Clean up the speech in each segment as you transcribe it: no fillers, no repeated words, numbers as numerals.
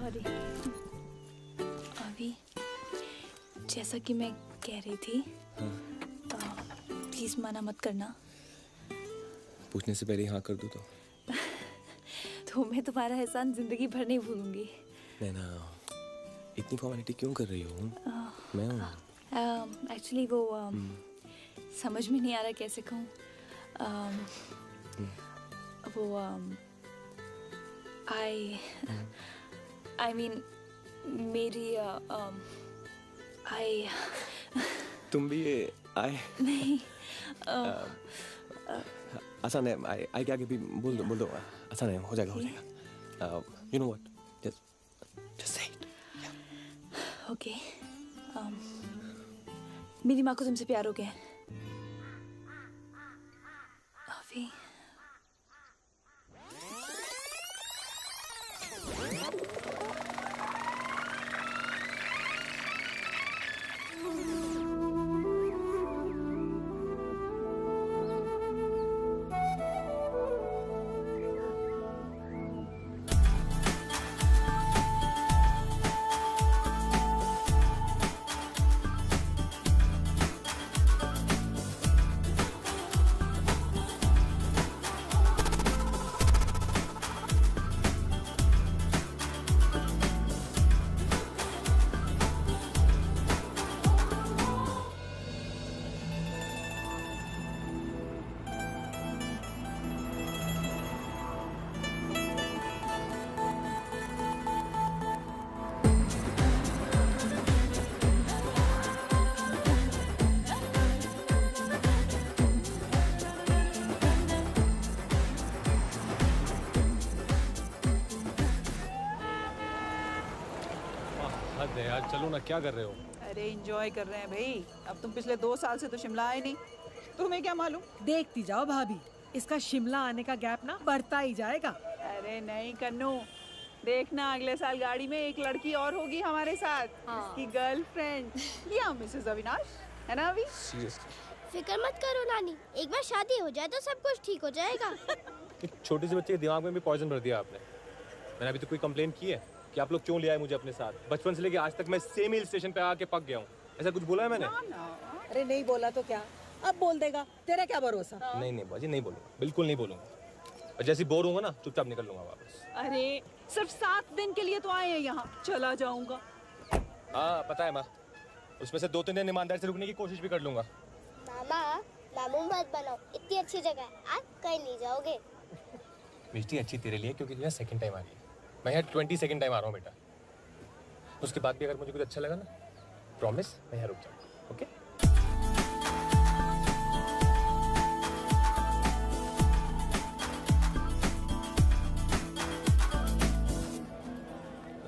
Sorry. अभी जैसा कि मैं कह रही थी, प्लीज मना मत करना। पूछने से पहले हाँ कर दूँ तो मैं तुम्हारा एहसान जिंदगी भर नहीं भूलूंगी। नैना, इतनी फॉर्मेलिटी क्यों कर रही हो? मैं हूँ। एक्चुअली वो समझ में नहीं आ रहा कैसे कहूँ। वो आई मीन मेरी तुम भी ये आए नहीं आसान है। आई के आगे भी बोल दो आसान है, हो जाएगा। You know what, just say it. Okay. मेरी माँ को तुमसे प्यार हो गया है। अभी यार चलो ना, क्या कर रहे हो? अरे एंजॉय कर रहे हैं भाई। अब तुम पिछले 2 साल से तो शिमला आए नहीं, तुम्हें क्या मालूम। देखती जाओ भाभी, इसका शिमला आने का गैप ना बढ़ता ही जाएगा। अरे नहीं कन्नू, देखना अगले साल गाड़ी में एक लड़की और होगी हमारे साथ। इसकी गर्लफ्रेंड या मिसेस अविनाश, है ना अभी? फिक्र मत करो नानी, एक बार शादी हो जाए तो सब कुछ ठीक हो जाएगा। एक छोटे से बच्चे के दिमाग में भी पॉइजन भर दिया आपने। मैंने अभी तो कोई कंप्लेंट की है कि आप लोग क्यों ले आए मुझे अपने साथ? बचपन से लेके आज तक मैं सेम हिल स्टेशन पे आके पक गया हूँ। ऐसा कुछ बोला है मैंने? अरे नहीं बोला तो क्या, अब बोल देगा, तेरा क्या भरोसा। नहीं बाजी, नहीं बोलूंगा, बिल्कुल नहीं बोलूंगा। और जैसे बोर होऊंगा ना, चुपचाप निकल लूंगा वापस। अरे सिर्फ 7 दिन के लिए तो आए हैं यहाँ, चला जाऊंगा। हाँ पता है माँ, उसमें से 2-3 दिन ईमानदारी से रुकने की कोशिश भी कर लूंगा। मामा मामू मत बनाओ, इतनी अच्छी जगह है, आप कहीं नहीं जाओगे। मिष्टी अच्छी तेरे लिए क्योंकि तुझे सेकंड टाइम आ रही है। मैं यहाँ 22nd टाइम आ रहा हूँ बेटा। उसके बाद भी अगर मुझे कुछ अच्छा लगा ना, प्रॉमिस मैं यहाँ रुक जाऊँगा। ओके?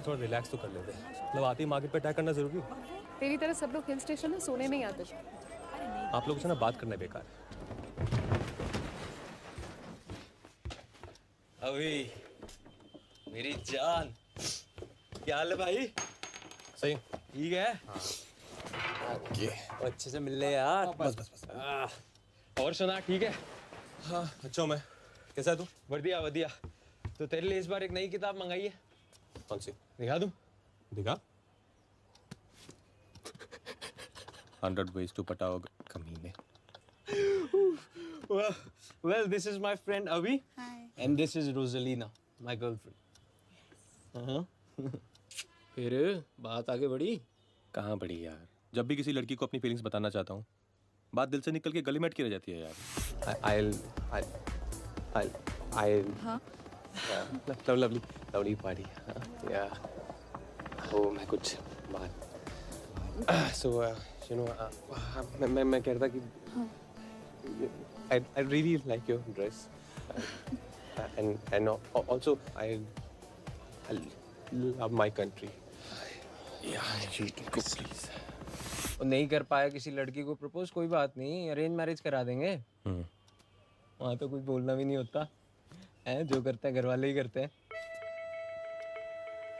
थोड़ा रिलैक्स तो कर लेते हैं, मतलब आते ही मार्केट पे अटैक करना जरूरी है? तेरी तरह सब लोग हिल स्टेशन में सोने नहीं आते। आप लोगों से ना बात करना बेकार है। अभी मेरी जान, क्या हाल है भाई? सही ठीक है। ओके, अच्छे से मिल ले यार। बस। और सुना, ठीक है? हाँ अच्छा मैं। कैसा है तू? बढ़िया बढ़िया। तो तेरे लिए इस बार एक नई किताब मंगाई है। कौन सी? दिखा दूं? दिखा। 100 ways to पटाओ कमीने। Well, this is my friend Avi. Hi. And this is Rosalina, my girlfriend. फिर बात आगे बढ़ी? कहाँ बढ़ी यार? जब भी किसी लड़की को अपनी फीलिंग्स बताना चाहता हूँ, बात दिल से निकल के गले में अटकी रह जाती है यार। I'll हाँ? lovely party. Yeah. Oh, मैं कुछ बात। So, you know, मैं कह रहा था कि I really like your dress. And also I love my country. Yeah, you can go please. और नहीं कर पाया किसी लड़की को प्रपोज, कोई बात नहीं, अरेंज मैरिज करा देंगे। वहाँ तो कुछ बोलना भी नहीं होता है, जो करते हैं घर वाले ही करते हैं।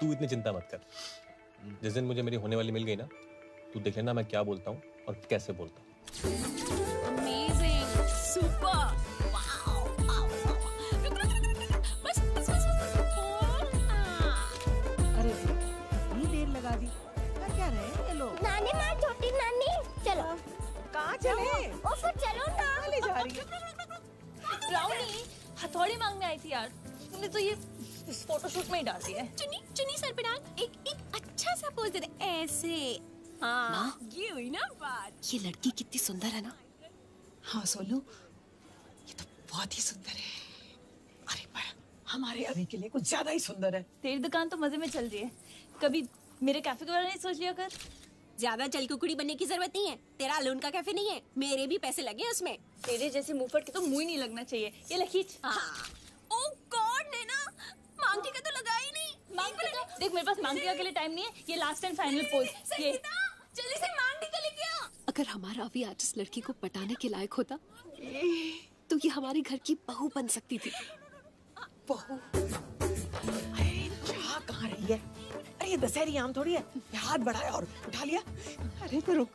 तू इतनी चिंता मत कर। जिस दिन मुझे मेरी होने वाली मिल गई ना, तू देख लेना मैं क्या बोलता हूँ और कैसे बोलता हूँ। अमेजिंग, सुपर, वाओ, बस। अरे ओ फिर चलो ना। ले जा रही है। ब्राउनी हथौड़ी मांगने आई थी यार, तुमने तो ये इस फोटोशूट में ही डाल दिया है। चुन्नी चुन्नी सर पे डाल, एक अच्छा सा पोज दे दे ऐसे। हाँ ये हुई ना बात। ये लड़की कितनी सुंदर है ना। हाँ सोनू, ये तो बहुत ही सुंदर है। अरे पर हमारे अभी के लिए कुछ ज्यादा ही सुंदर है। तेरी दुकान तो मजे में चल रही है, कभी मेरे कैफे के बारे में सोच लिया कर। ज्यादा चलकुकुड़ी बनने की जरूरत नहीं है, तेरा अलोन का कैफे नहीं है, मेरे भी पैसे लगे हैं उसमें। तेरे जैसे मुंहफट के तो मुंह ही नहीं लगना चाहिए। ये लखीच। हाँ। ओ गॉड नैना, मांगटी का तो लगा ही नहीं। मांगटी का देख, मेरे पास मांगटी के लिए टाइम नहीं है। ये लास्ट एंड फाइनल पोज। ये जल्दी से मांगटी का लेके आ। अगर हमारा अभी आज इस लड़की को पटाने के लायक होता तो ये हमारे घर की बहू बन सकती थी। बहू? अरे क्या कहाँ रही है? अरे ये दशहरी आम थोड़ी है, ये हाथ बढ़ाया और उठा लिया। अरे तो रुक,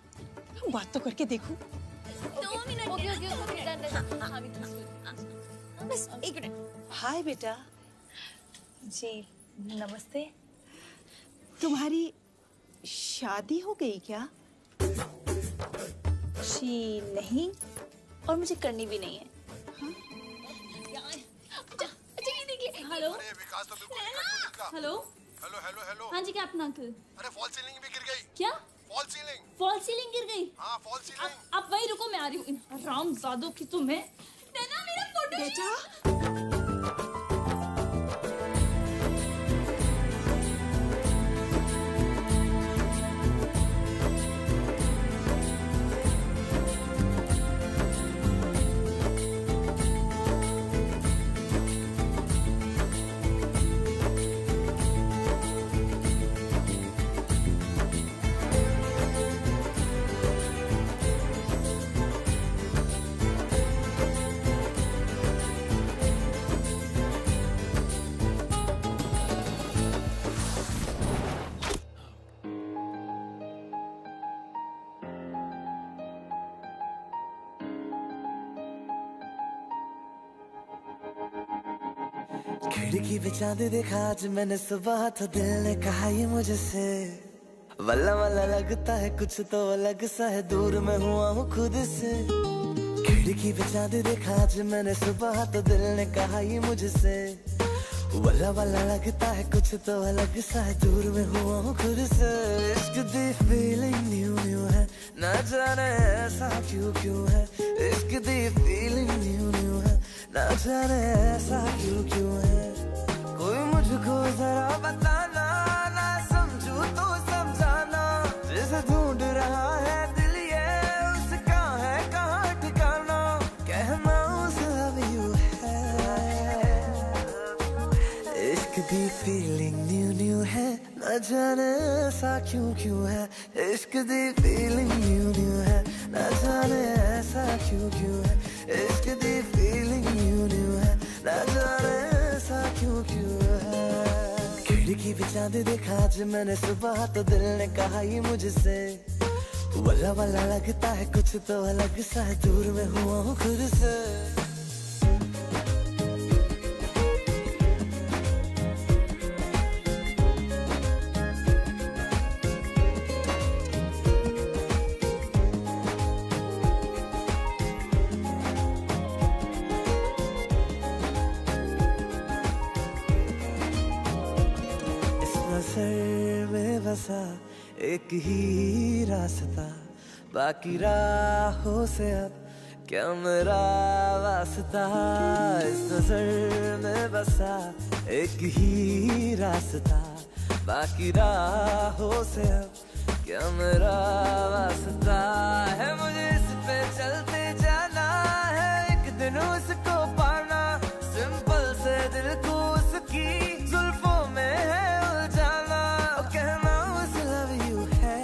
हम बात तो करके देखूं। 2 मिनट। बस 1 मिनट। हाय बेटा जी, नमस्ते। तुम्हारी शादी हो गई क्या? जी नहीं, और मुझे करनी भी नहीं है। Hello hello hello hello hello. हाँ जी कैप्टन अंकल। अरे फॉल सीलिंग भी गिर गई। क्या? Fall ceiling. फॉल सीलिंग गिर गई? हाँ फॉल सीलिंग। आप वहीं रुको, मैं आ रही हूँ। रामजादों की तुम्हें। नैना मेरा फोटो। बेटा खिड़की पे चांद देखा आज मैंने सुबह, तो दिल ने कहा ये मुझसे वल्ला वल्ला लगता है कुछ तो अलग सा है, दूर मैं हुआ हूँ खुद से। खिड़की पे चांद देखा आज मैंने सुबह, तो दिल ने कहा ये मुझसे वल्ला वल्ला लगता है कुछ तो अलग सा है, दूर में हुआ हूँ खुद से। इश्क दी फीलिंग न्यू न्यू है, ना जाने ऐसा क्यों क्यों है। इश्क दी फीलिंग न्यू न्यू है, ना जाने ऐसा क्यों क्यों है। कोई मुझको जरा बताना, ना समझू तो समझाना। जिसे ढूंढ रहा है दिल ये उसका है कहाँ ठिकाना। कहना उस लव यू है। इश्क दी फीलिंग न्यू न्यू है, न जाने ऐसा क्यों क्यों है। इश्क दी फीलिंग न्यू न्यू है, न जाने ऐसा क्यों क्यों है। इश्क दी फीलिंग न्यू न्यू है, न जाने ऐसा क्यों क्यों है। खिड़की पे चांद देखा आज मैंने सुबह, तो दिल ने कहा ये मुझसे वल्ला वल्ला लगता है कुछ तो अलग सा है, दूर में हुआ हूँ खुद से। नज़र में बसा एक ही रास्ता, बाकी राहों से अब क्या मेरा वास्ता। इस नज़र में बसा एक ही रास्ता, बाकी राहों से अब क्या मेरा वास्ता है। मुझे इस पे चलते जाना है, एक दिन उसको पाना। सिंपल से दिल को उसकी जुल्फों में है उलझाना। कहना उस लव यू है।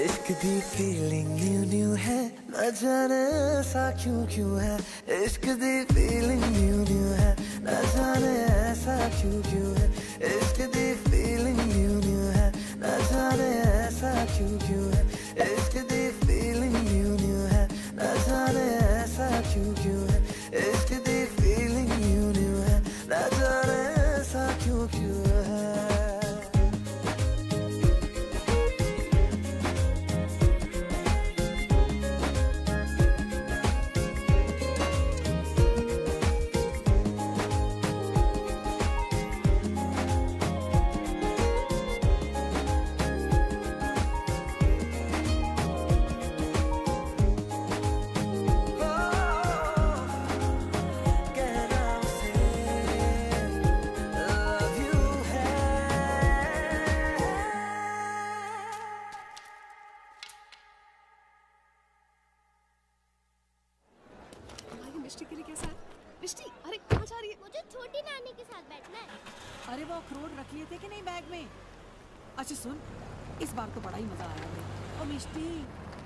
इश्क दी फीलिंग न्यू न्यू है, न जाने ऐसा क्यों क्यों है। इश्क दी फीलिंग न्यू न्यू है, न जाने ऐसा क्यों क्यों है। इश्क दी फीलिंग न्यू न्यू है, न जाने ऐसा क्यों क्यों है। इश्क दी फीलिंग न्यू न्यू है, न जाने ऐसा क्यों क्यों है। इश्क दी फीलिंग न्यू न्यू है, न जाने ऐसा क्यों क्यों है। मिष्टी के लिए कैसा है? मिष्टी, अरे कहाँ जा रही है? मुझे छोटी नानी के साथ बैठना है। अरे वो अखरोट रख लिए थे कि नहीं बैग में? अच्छा सुन, इस बार तो बड़ा ही मजा आया है। ओ मिष्टी,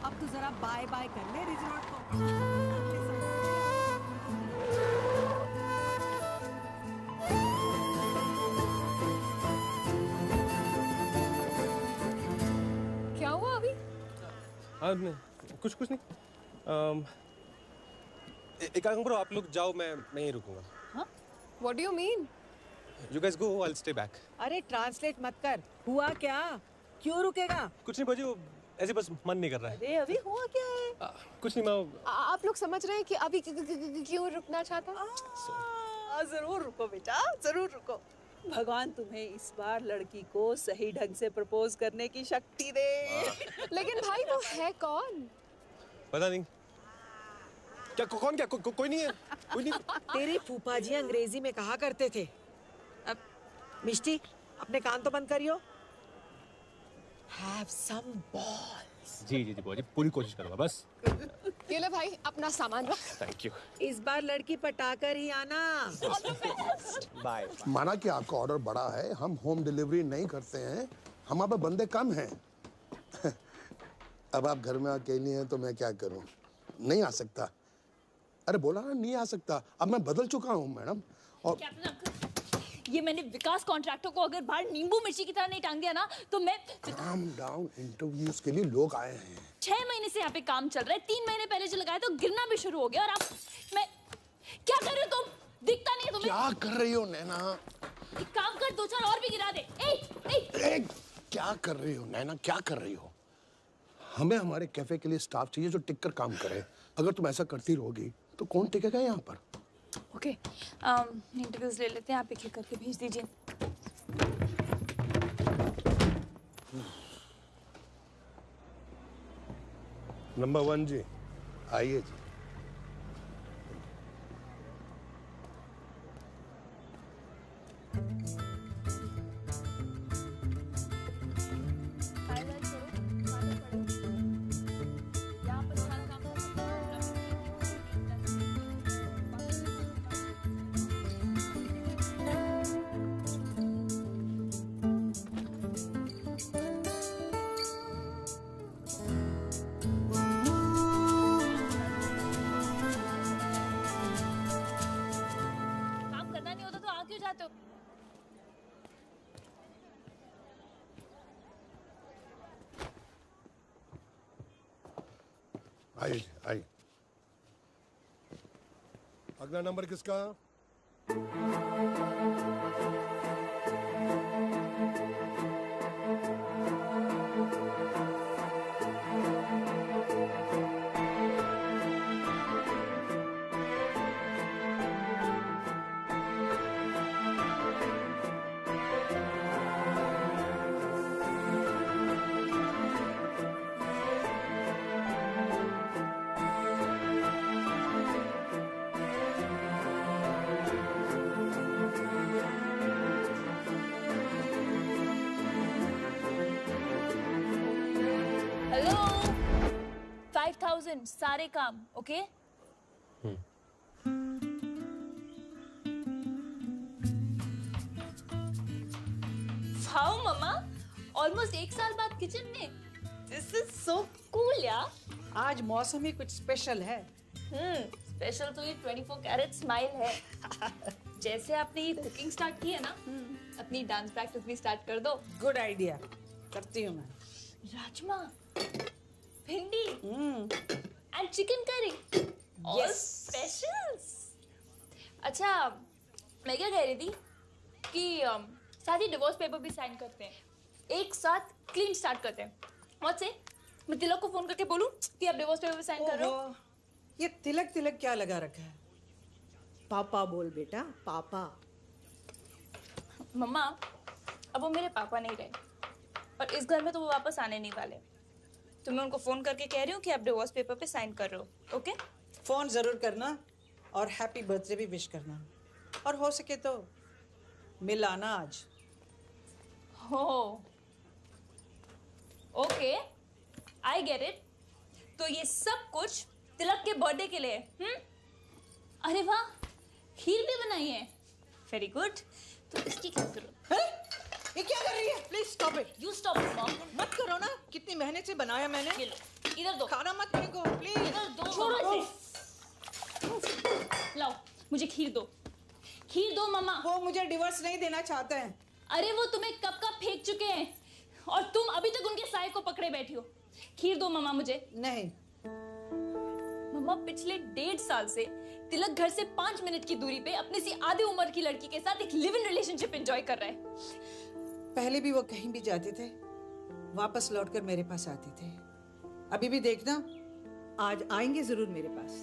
अब तो जरा बाय बाय कर ले रिजॉर्ट को। क्या हुआ अभी? हाँ कुछ नहीं। एक काम करो, आप लोग जाओ, मैं यहीं रुकूंगा। हाँ? What do you mean? You guys go, I'll stay back. अरे ट्रांसलेट मत कर। हुआ क्या? क्यों रुकेगा? कुछ नहीं बाजी, वो ऐसे बस मन नहीं कर रहा है। अरे अभी हुआ क्या है? कुछ नहीं, मैं आप लोग समझ रहे हैं कि अभी क्यों रुकना चाहता? जरूर रुको बेटा, जरूर रुको। भगवान तुम्हें इस बार लड़की को सही ढंग से प्रपोज करने की शक्ति दे। लेकिन भाई वो है कौन? पता नहीं। क्या कौन क्या कोई नहीं है, कोई नहीं। तेरे फूफा जी अंग्रेजी में कहा करते थे। अब मिष्टी, अपने कान तो बंद करियो। Have some balls. जी बाजी, पूरी कोशिश करूंगा बस। ये ले भाई, अपना सामान रख। Thank you. इस बार लड़की पटाकर ही आना। बाय। माना कि आपका ऑर्डर बड़ा है, हम होम डिलीवरी नहीं करते हैं, हमारे पास बंदे कम हैं। अब आप घर में अकेली हैं तो मैं क्या करूं? नहीं आ सकता। अरे बोला ना नहीं आ सकता। अब मैं बदल चुका हूं मैडम। और कैप्टन अंकल, ये मैंने विकास कॉन्ट्रैक्टर को अगर बाहर नींबू मिर्ची की तरह नहीं टांग दिया ना तो मैं। काम डाउन, इंटरव्यूज के लिए लोग आए हैं। 6 महीने से यहाँ पे काम चल रहा है, 3 महीने पहले जो लगाया तो गिरना भी शुरू हो गया। और आप मैं क्या कर रहे हो तुम? दिखता नहीं है तुम्हें? क्या कर रही हो नैना? एक काम कर, 2-4 और भी गिरा दे। ए, क्या कर रही हो नैना, क्या कर रही हो? हमें हमारे कैफे के लिए स्टाफ चाहिए जो टिक कर काम करे। अगर तुम ऐसा करती रहोगी तो कौन टिकेगा यहाँ पर? ओके, इंटरव्यूज ले लेते हैं, आप एक एक करके भेज दीजिए। नंबर 1 जी, आइए जी। आइए आइए। अगला नंबर किसका? हेलो, 5000 सारे काम, ओके? वाओ मम्मा, ऑलमोस्ट 1 साल बाद किचन में। दिस इज सो कूल यार। आज मौसम ही कुछ स्पेशल है। स्पेशल तो ये 24 कैरेट स्माइल है। जैसे आपने ये कुकिंग स्टार्ट की है ना, अपनी डांस प्रैक्टिस भी स्टार्ट कर दो। गुड आइडिया, करती हूँ मैं। राजमा, भिंडी and chicken curry, all specials. अच्छा, मैं क्या कह रही थी कि साथ ही डिवोर्स पेपर भी साइन करते हैं, एक साथ क्लीन स्टार्ट करते हैं। मौत से मैं तिलक को फोन करके बोलूं कि आप डिवोर्स पेपर साइन कर रहे हो? ये तिलक तिलक क्या लगा रखा है? पापा बोल बेटा, पापा। मम्मा, अब वो मेरे पापा नहीं रहे और इस घर में तो वो वापस आने नहीं वाले, तो मैं उनको फोन करके कह रही हूँ कि आप डिवोर्स पेपर पे साइन कर रहे हो। ओके? फोन जरूर करना और हैप्पी बर्थडे भी विश करना, और हो सके तो मिल आना आज। हो, ओके, आई गेट इट। तो ये सब कुछ तिलक के बर्थडे के लिए, अरे वाह, खीर भी बनाई है। Very good. तो इसकी क्या जरूरत है? ये क्या कर रही है? Please stop it. You stop it mom. मत करो ना, कितनी मेहनत से बनाया मैंने। ये लो, इधर दो। खाना मत फेंको प्लीज। इधर दो। छोड़ो इसे। लाओ, मुझे खीर दो। खीर दो मम्मा। वो मुझे डिवोर्स नहीं देना चाहते हैं। अरे वो तुम्हें कब का फेंक चुके हैं और तुम अभी तक उनके साए को पकड़े बैठी हो। खीर दो मम्मा मुझे। नहीं। मम्मा पिछले 1.5 साल से तिलक घर से 5 मिनट की दूरी पे अपनी सी आधी उम्र की लड़की के साथ एक लिव इन रिलेशनशिप एंजॉय कर रहा है। पहले भी वो कहीं भी जाते थे, वापस लौटकर मेरे पास आते थे। अभी भी देखना, आज आएंगे जरूर मेरे पास।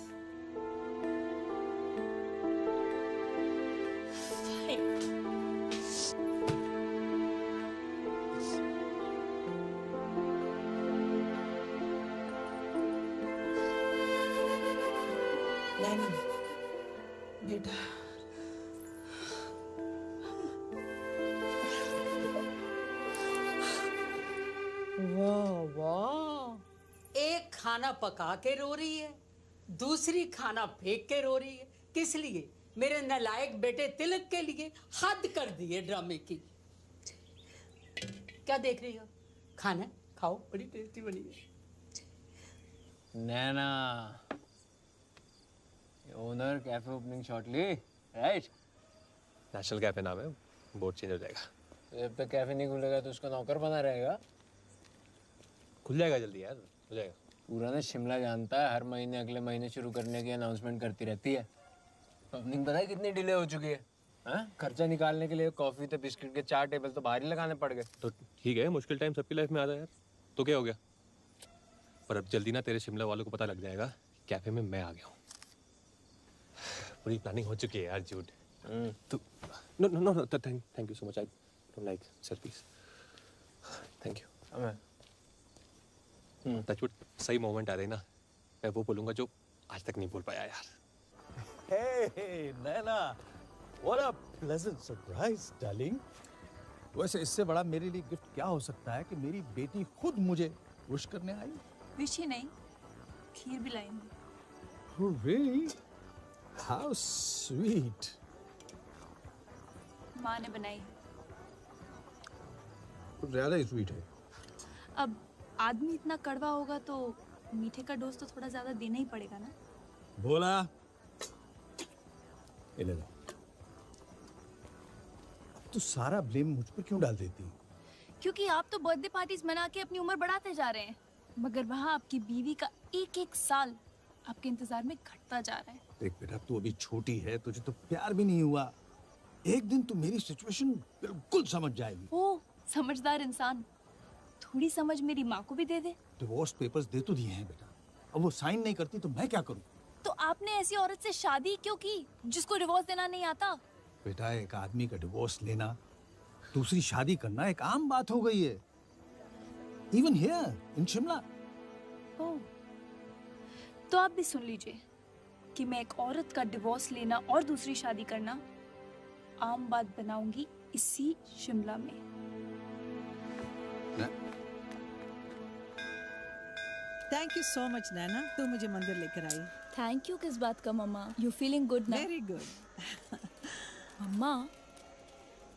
नहीं बेटा, वाह वाह, एक खाना पका के रो रही है, दूसरी खाना फेंक के रो रही है। किस लिए? मेरे नालायक बेटे तिलक के लिए। हद कर दी है ड्रामे की। क्या देख रही हो? खाना खाओ, बड़ी टेस्टी बनी है। Naina, owner cafe opening shortly, right? National cafe नाम है, बोर्ड चेंज हो जाएगा। जब तक कैफे नहीं खुलेगा तो उसका नौकर बना रहेगा। खुल जाएगा जल्दी यार, हो जाएगा। पूरा ना शिमला जानता है, हर महीने अगले महीने शुरू करने की अनाउंसमेंट करती रहती है। ओपनिंग पता है कितनी डिले हो चुकी है? खर्चा निकालने के लिए कॉफी तो बिस्किट के 4 टेबल तो बाहर ही लगाने पड़ गए। तो ठीक है, मुश्किल टाइम सबकी लाइफ में आता है यार, तो क्या हो गया? पर अब जल्दी ना तेरे शिमला वालों को पता लग जाएगा कैफे में मैं आ गया हूँ। पूरी प्लानिंग हो चुकी है यार जूड। तो no no no, thank you so much. I don't like selfies. Thank you. Touchwood, सही मोमेंट आ रही ना, मैं वो बोलूंगा जो आज तक नहीं बोल पाया यार। Hey, Naina, what a pleasant surprise, darling. वैसे इससे बड़ा मेरे लिए गिफ्ट क्या हो सकता है कि मेरी बेटी खुद मुझे विश करने आई। विश ही नहीं, खीर भी लाई हूँ। Oh, really? How sweet. माँ ने बनाई। कुछ ज्यादा ही स्वीट है। अब आदमी इतना कड़वा होगा तो मीठे का डोज तो थोड़ा ज्यादा देना ही पड़ेगा ना। बोला, ये ले लो। तू सारा ब्लेम मुझ पर क्यों डाल देती है? क्योंकि आप तो बर्थडे पार्टीज मना के अपनी उम्र बढ़ाते जा रहे हैं, मगर वहाँ आपकी बीवी का एक साल आपके इंतजार में घटता जा रहा है। देख बेटा, तू अभी छोटी है, तुझे तो प्यार भी नहीं हुआ। एक दिन तू मेरी सिचुएशन बिल्कुल समझ जाएगी। ओ समझदार इंसान, थोड़ी समझ मेरी माँ को भी दे दे। डिवोर्स पेपर्स दे तो दिए हैं बेटा, अब वो साइन नहीं करती तो मैं क्या करूं? तो आपने ऐसी औरत से शादी क्यों की जिसको डिवोर्स देना नहीं आता? बेटा, एक आदमी का डिवोर्स लेना, दूसरी शादी करना एक आम बात हो गई है। Even here in Shimla. Oh, तो आप भी सुन लीजिए कि मैं एक औरत का डिवोर्स लेना और दूसरी शादी करना आम बात बनाऊंगी इसी शिमला में। थैंक यू सो मच नैना, तू मुझे मंदिर लेकर आई। थैंक यू किस बात का मम्मा? यू फीलिंग गुड ना? Very good. मम्मा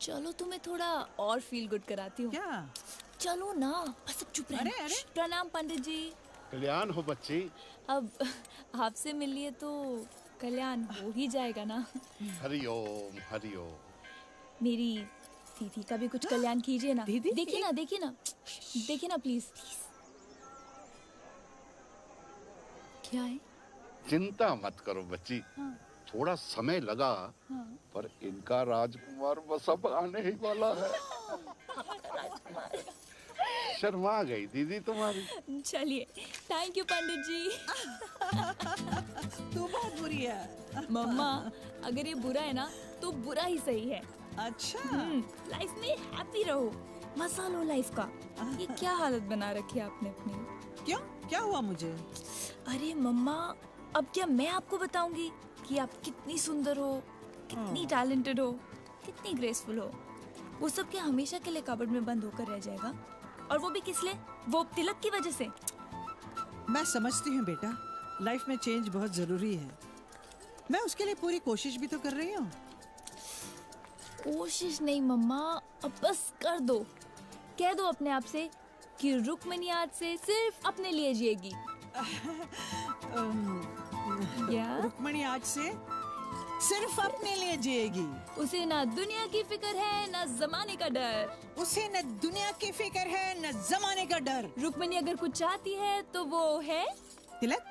चलो तुम्हें थोड़ा और फील गुड कराती हूँ। क्या? चलो ना, बस अब चुप रहना। अरे प्रणाम पंडित जी। कल्याण हो बच्ची। अब आपसे मिल लिए तो कल्याण हो ही जाएगा ना। हरिओम हरिओम। मेरी दीदी का भी कुछ कल्याण कीजिए ना। दीदी? देखिए ना, देखिए ना, देखिए ना प्लीज। क्या है? चिंता मत करो बच्ची। हाँ। थोड़ा समय लगा, हाँ। पर इनका राजकुमार बस अब आने ही वाला है। शर्मा गई दीदी तुम्हारी। चलिए, थैंक यू पंडित जी। तू बहुत बुरी है। मम्मा अगर ये बुरा है ना तो बुरा ही सही है। अच्छा। लाइफ में हैप्पी रहो, मजा लो लाइफ का। ये क्या हालत बना रखी है आपने अपनी? क्यों, क्या हुआ मुझे? अरे मम्मा, अब क्या मैं आपको बताऊंगी कि आप कितनी सुंदर हो, कितनी टैलेंटेड हो, कितनी ग्रेसफुल हो? वो सब क्या हमेशा के लिए कबर्ड में बंद होकर रह जाएगा? और वो भी किस लिए? वो तिलक की वजह से। मैं समझती हूँ बेटा, लाइफ में चेंज बहुत जरूरी है, मैं उसके लिए पूरी कोशिश भी तो कर रही हूँ। कोशिश नहीं मम्मा, अब बस कर दो। कह दो अपने आप से कि रुक्मिणी आज से सिर्फ अपने लिए जिएगी। रुक्मिणी आज से सिर्फ अपने लिए जिएगी। उसे ना दुनिया की फिक्र है ना जमाने का डर। उसे न दुनिया की फिक्र है न जमाने का डर। रुक्मिणी अगर कुछ चाहती है तो वो है तिलक।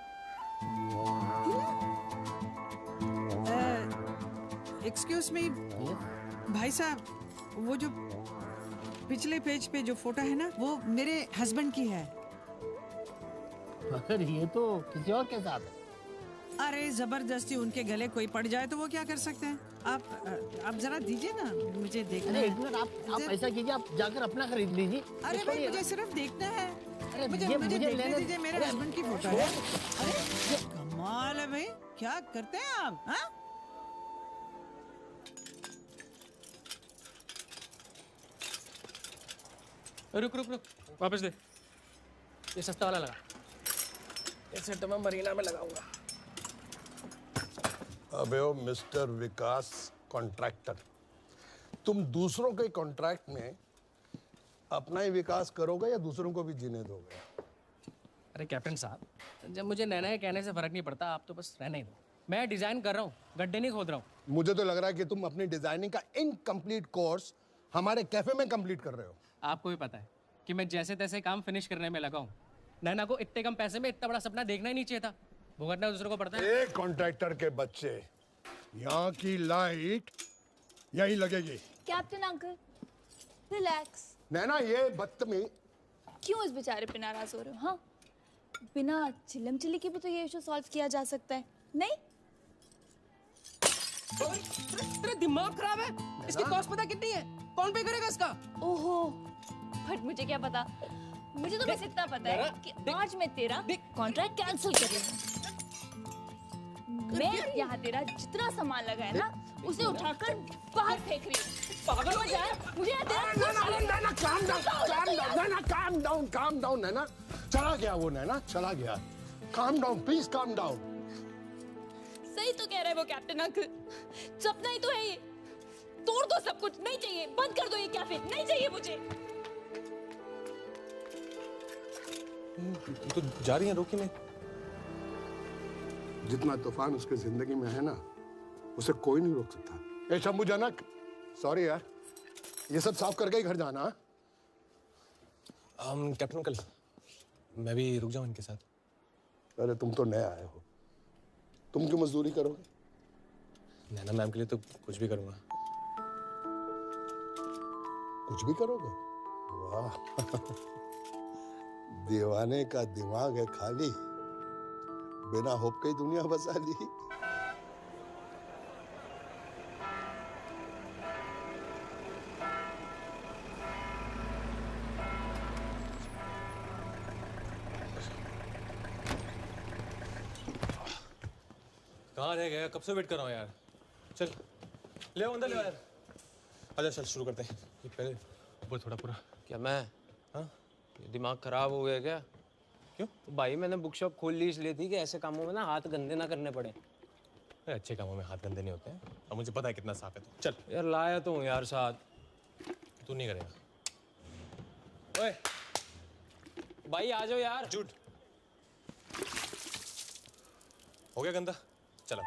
एक्सक्यूज मी भाई साहब, वो जो पिछले पेज पे जो फोटो है ना, वो मेरे हस्बैंड की है। मगर ये तो किसी और के साथ है। अरे जबरदस्ती उनके गले कोई पड़ जाए तो वो क्या कर सकते हैं? आप जरा दीजिए ना, मुझे देखना है। एक मिनट, आप ऐसा कीजिए, आप जाकर अपना खरीद लीजिए। अरे भाई मुझे सिर्फ देखना है। अरे मुझे मुझे देखने दीजिए, मेरे हस्बैंड की फोटो है। अरे कमाल है भाई, क्या करते हैं आप? हाँ? रुक रुक रुक, वापस दे। ये सस्ता वाला लगा। इसे तो मैं मरीना में लगाऊंगा। अबे ओ मिस्टर विकास कॉन्ट्रैक्टर, तुम दूसरों के कॉन्ट्रैक्ट में अपना ही विकास करोगे या दूसरों को भी जीने दोगे? अरे कैप्टन साहब, जब मुझे नैना के कहने से फर्क नहीं पड़ता, आप तो बस रहने ही दो। मैं डिजाइन कर रहा हूँ, गड्ढे नहीं खोद रहा हूँ। मुझे तो लग रहा है कि तुम अपनी डिजाइनिंग का इनकम्प्लीट कोर्स हमारे कैफे में कंप्लीट कर रहे हो। आपको भी पता है कि मैं जैसे तैसे काम फिनिश करने में लगा हूँ। नैना को इतने कम पैसे में इतना बड़ा सपना देखना ही नहीं चाहिए था। भुगतना दूसरों को पड़ता है। एक कॉन्ट्रैक्टर के बच्चे, यहाँ की लाइट यही लगेगी। Captain uncle relax. नैना ये बदतमीज। क्यों इस बेचारे पे नाराज हो रहे हो? हाँ, बिना चिल्लम चिल्ली के भी तो ये इशू सॉल्व किया जा सकता है, नहीं? तेरा दिमाग खराब है। इसकी कॉस्ट पता कितनी है? कौन पे करेगा इसका? ओहो, बट मुझे क्या पता। मुझे तो बस इतना पता है कि आज मैं तेरा कॉन्ट्रैक्ट कैंसिल कर रही हूँ। मैं यहाँ तेरा जितना सामान लगा है ना, उसे उठाकर बाहर फेंक रही हूँ। पागल हो जाए मुझे यहाँ तेरा। काम डाउन नैना। चला गया वो, नैना चला गया। Calm down please, calm down. सही तो कह रहा है वो कैप्टन अंकल, सपना ही तो है ये। तोड़ दो सब कुछ, नहीं चाहिए। बंद कर दो ये कैफे, नहीं चाहिए मुझे। तो जा रही हैं, रोकी नहीं। जितना तूफान उसके जिंदगी में है ना, उसे कोई नहीं रोक सकता। ए शंभुजनक, सॉरी यार, ये सब साफ करके ही घर जाना। कैप्टन अंकल, मैं भी रुक जाऊं इनके साथ। अरे तुम तो नए आए हो, तुम क्यों मजदूरी करोगे? नैना मैम के लिए तो कुछ भी करूंगा। कुछ भी करोगे? वाह दीवाने का दिमाग है खाली, बिना होप के ही दुनिया बसा ली। कहाँ रह गया? कब से वेट कर रहा हूँ यार। चल ले आओ, अंदर ले आओ यार। आजा चल शुरू करते हैं। ये पहले ऊपर थोड़ा पूरा। क्या मैं? हाँ, दिमाग खराब हो गया क्या? क्यों? तो भाई मैंने बुक शॉप खोल ली इसलिए थी कि ऐसे कामों में ना हाथ गंदे ना करने पड़े। अच्छे कामों में हाथ गंदे नहीं होते हैं, और मुझे पता है कितना साफ है तू। चल यार लाया तो हूँ यार साथ। तू नहीं करेगा। ओए भाई आ जाओ यार। झूठ हो गया गंदा। चलो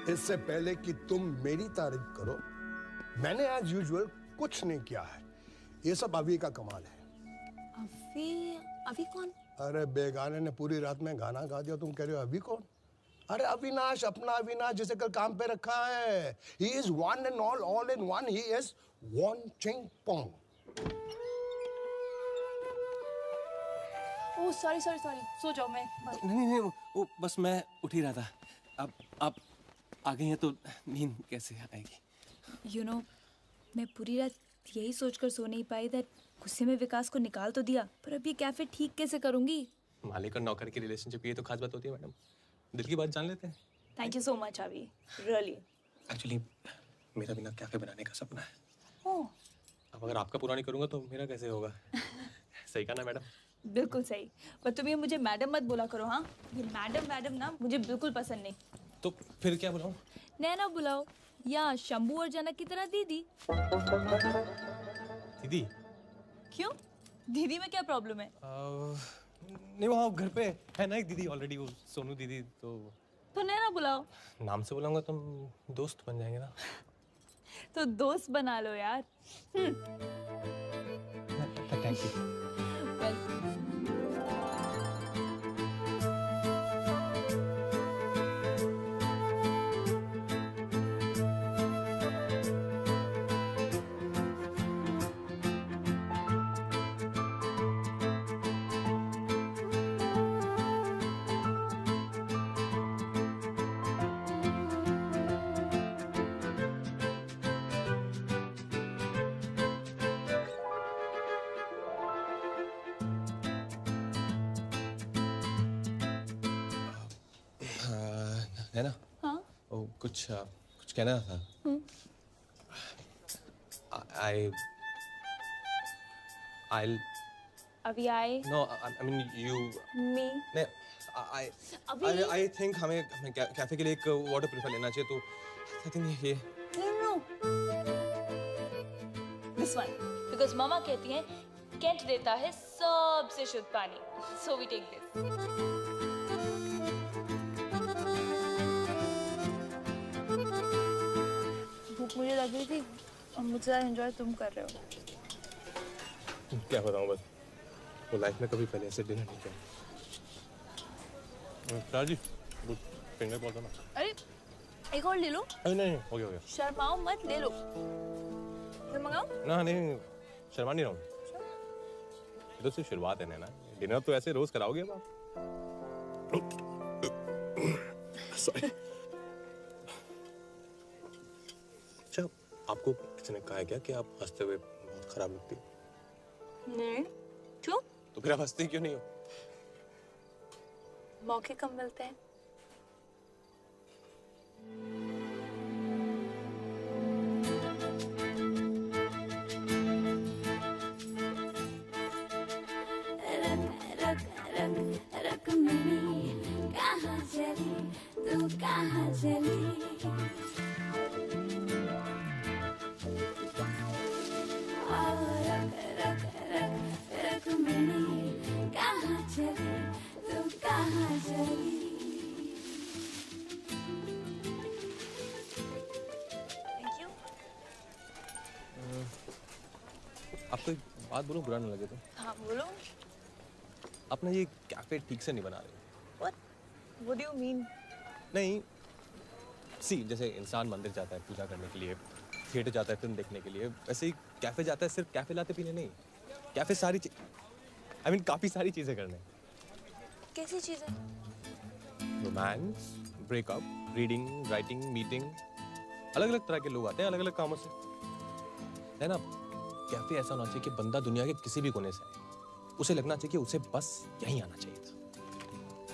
इससे पहले कि तुम मेरी तारीफ करो, मैंने एज यूजुअल कुछ नहीं किया है। ये सब अभी का कमाल है। अभी कौन? अरे बेगाने ने पूरी रात में गाना गा दिया, तुम कह रहे हो अभी कौन? अरे अविनाश, अपना अविनाश जिसे कल काम पे रखा है। He is one and all in one. He is Wong Ching Pong. Oh sorry sorry sorry, सो जाओ। मैं नहीं, वो बस मैं उठ ही रहा था। अब आप आ गई हैं तो नींद कैसे आएगी? यू नो, मैं पूरी रात यही सोचकर सो नहीं पाई दैट गुस्से में विकास को निकाल तो दिया, पर अब ये कैफे ठीक कैसे करूंगी? मालिक और नौकर की रिलेशनशिप ये तो खास बात होती है मैडम। दिल की बात जान लेते हैं। थैंक यू सो मच अभी, रियली। एक्चुअली मेरा बिना कैफे बनाने का सपना है। ओह, अब अगर आपका पूरा नहीं करूंगा तो मेरा कैसे होगा? सही कहा ना मैडम? बिल्कुल सही। पर तुम ये मुझे मैडम मत बोला करो। हाँ, ये मैडम मैडम ना मुझे बिल्कुल पसंद नहीं। तो फिर क्या बुलाऊं? नैना बुलाओ, या शंभू और जनक की तरह दीदी। दीदी? क्यों? दीदी में क्या प्रॉब्लम है? नहीं, वहाँ घर पे है ना एक दीदी ऑलरेडी, वो सोनू दीदी। तो नैना बुलाओ। नाम से बुलाऊंगा तो हम दोस्त बन जाएंगे ना। तो दोस्त बना लो यार। Thank you. है ना? हाँ? ओ, कुछ कहना था। I'll अभी आए? No, I mean you. Me? नहीं, I think हमें कैफे के लिए एक वाटर प्यूरिफायर लेना चाहिए, तो I think ये No. This one. Because मामा कहती हैं कैंट देता है सबसे शुद्ध पानी. So we take this. भूख मुझे लग रही थी और मुझसे एंजॉय तुम कर रहे हो। क्या बताऊं, बस वो लाइफ में कभी पहले ऐसे डिनर नहीं किया। राजी, फिंगर बोल दो ना। अरे एक और ले लो। अरे नहीं, हो गया। शर्माओ मत, ले लो। फिर मंगाओ? ना नहीं, शर्मा नहीं रहा हूँ। ये तो सिर्फ शुरुआत है ना। डिनर तो ऐसे रोज कराओगे अब आप? सॉरी। अच्छा, आपको किसी ने कहा है क्या कि आप हंसते हुए बहुत खराब लगती है? नहीं। क्यों? तो फिर आप हंसती क्यों नहीं हो? मौके कम मिलते हैं। कहाँ चली तू, कहाँ चली? कहाँ चली तू, कहाँ चली? Thank you. आपको एक बात बोलूं, बुरा ना लगे तो? हाँ बोलो। आप ना ये कैफे ठीक से नहीं बना रहे हो। What? What do you mean? नहीं, जैसे इंसान मंदिर जाता है पूजा करने के लिए, थिएटर जाता है फिल्म देखने के लिए, वैसे ही कैफे जाता है सिर्फ कैफे लाते पीने नहीं। कैफे सारी काफी सारी चीजें करने। कैसी चीजें? Romance, breakup, reading, writing, meeting, अलग अलग तरह के लोग आते हैं अलग अलग कामों से, है ना? कैफे ऐसा होना चाहिए कि बंदा दुनिया के किसी भी कोने से आए, उसे लगना चाहिए कि उसे बस यहीं आना चाहिए था।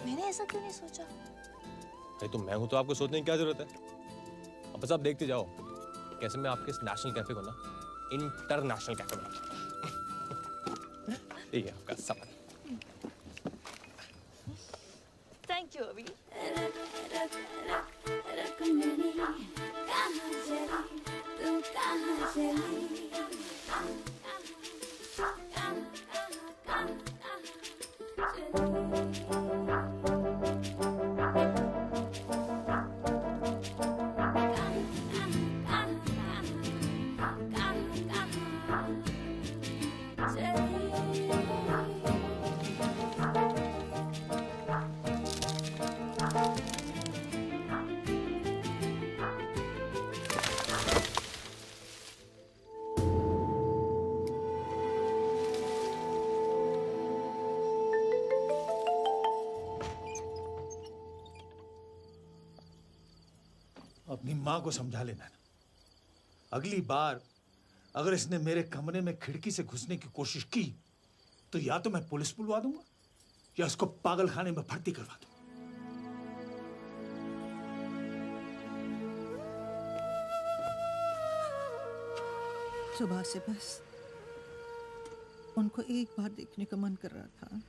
मैंने ऐसा क्यों नहीं सोचा? अरे तो मैं हूं तो आपको सोचने की क्या जरूरत है? अब बस आप देखते जाओ कैसे मैं आपके इस नेशनल कैफे को ना इंटरनेशनल कैफे बना दूंगा। ये आपका सामान। थैंक यू अभी। कहाँ चली तू, कहाँ चली? अपनी माँ को समझा लेना। अगली बार अगर इसने मेरे कमरे में खिड़की से घुसने की कोशिश की तो या तो मैं पुलिस बुलवा दूंगा या उसको पागल खाने में भर्ती करवा दूंगा। सुबह से बस उनको एक बार देखने का मन कर रहा था।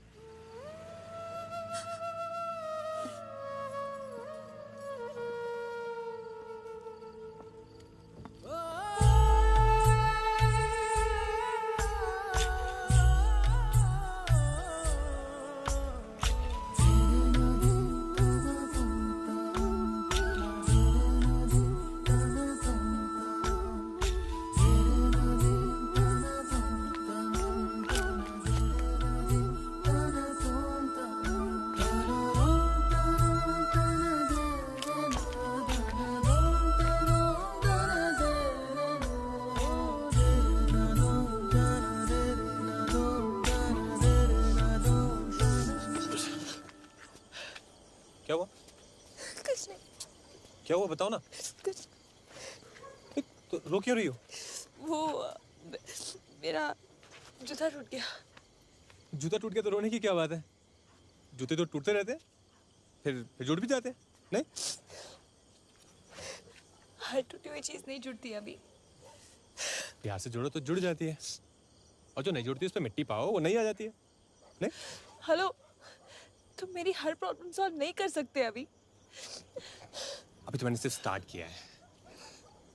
क्या हुआ? कुछ नहीं। क्या हुआ बताओ ना। कुछ तो रो क्यों रही हो? वो मेरा जूता टूट गया। जूता टूट गया तो रोने की क्या बात है? जूते तो टूटते रहते हैं, फिर जुड़ भी जाते हैं, नहीं? हर टूटी हुई चीज नहीं जुड़ती अभी। प्यार से जोड़ो तो जुड़ जाती है, और जो नहीं जुड़ती उस पर मिट्टी पाओ वो नहीं आ जाती है, नहीं? हेलो, तुम मेरी हर प्रॉब्लम सॉल्व नहीं कर सकते अभी। अभी तो मैंने सिर्फ स्टार्ट किया है।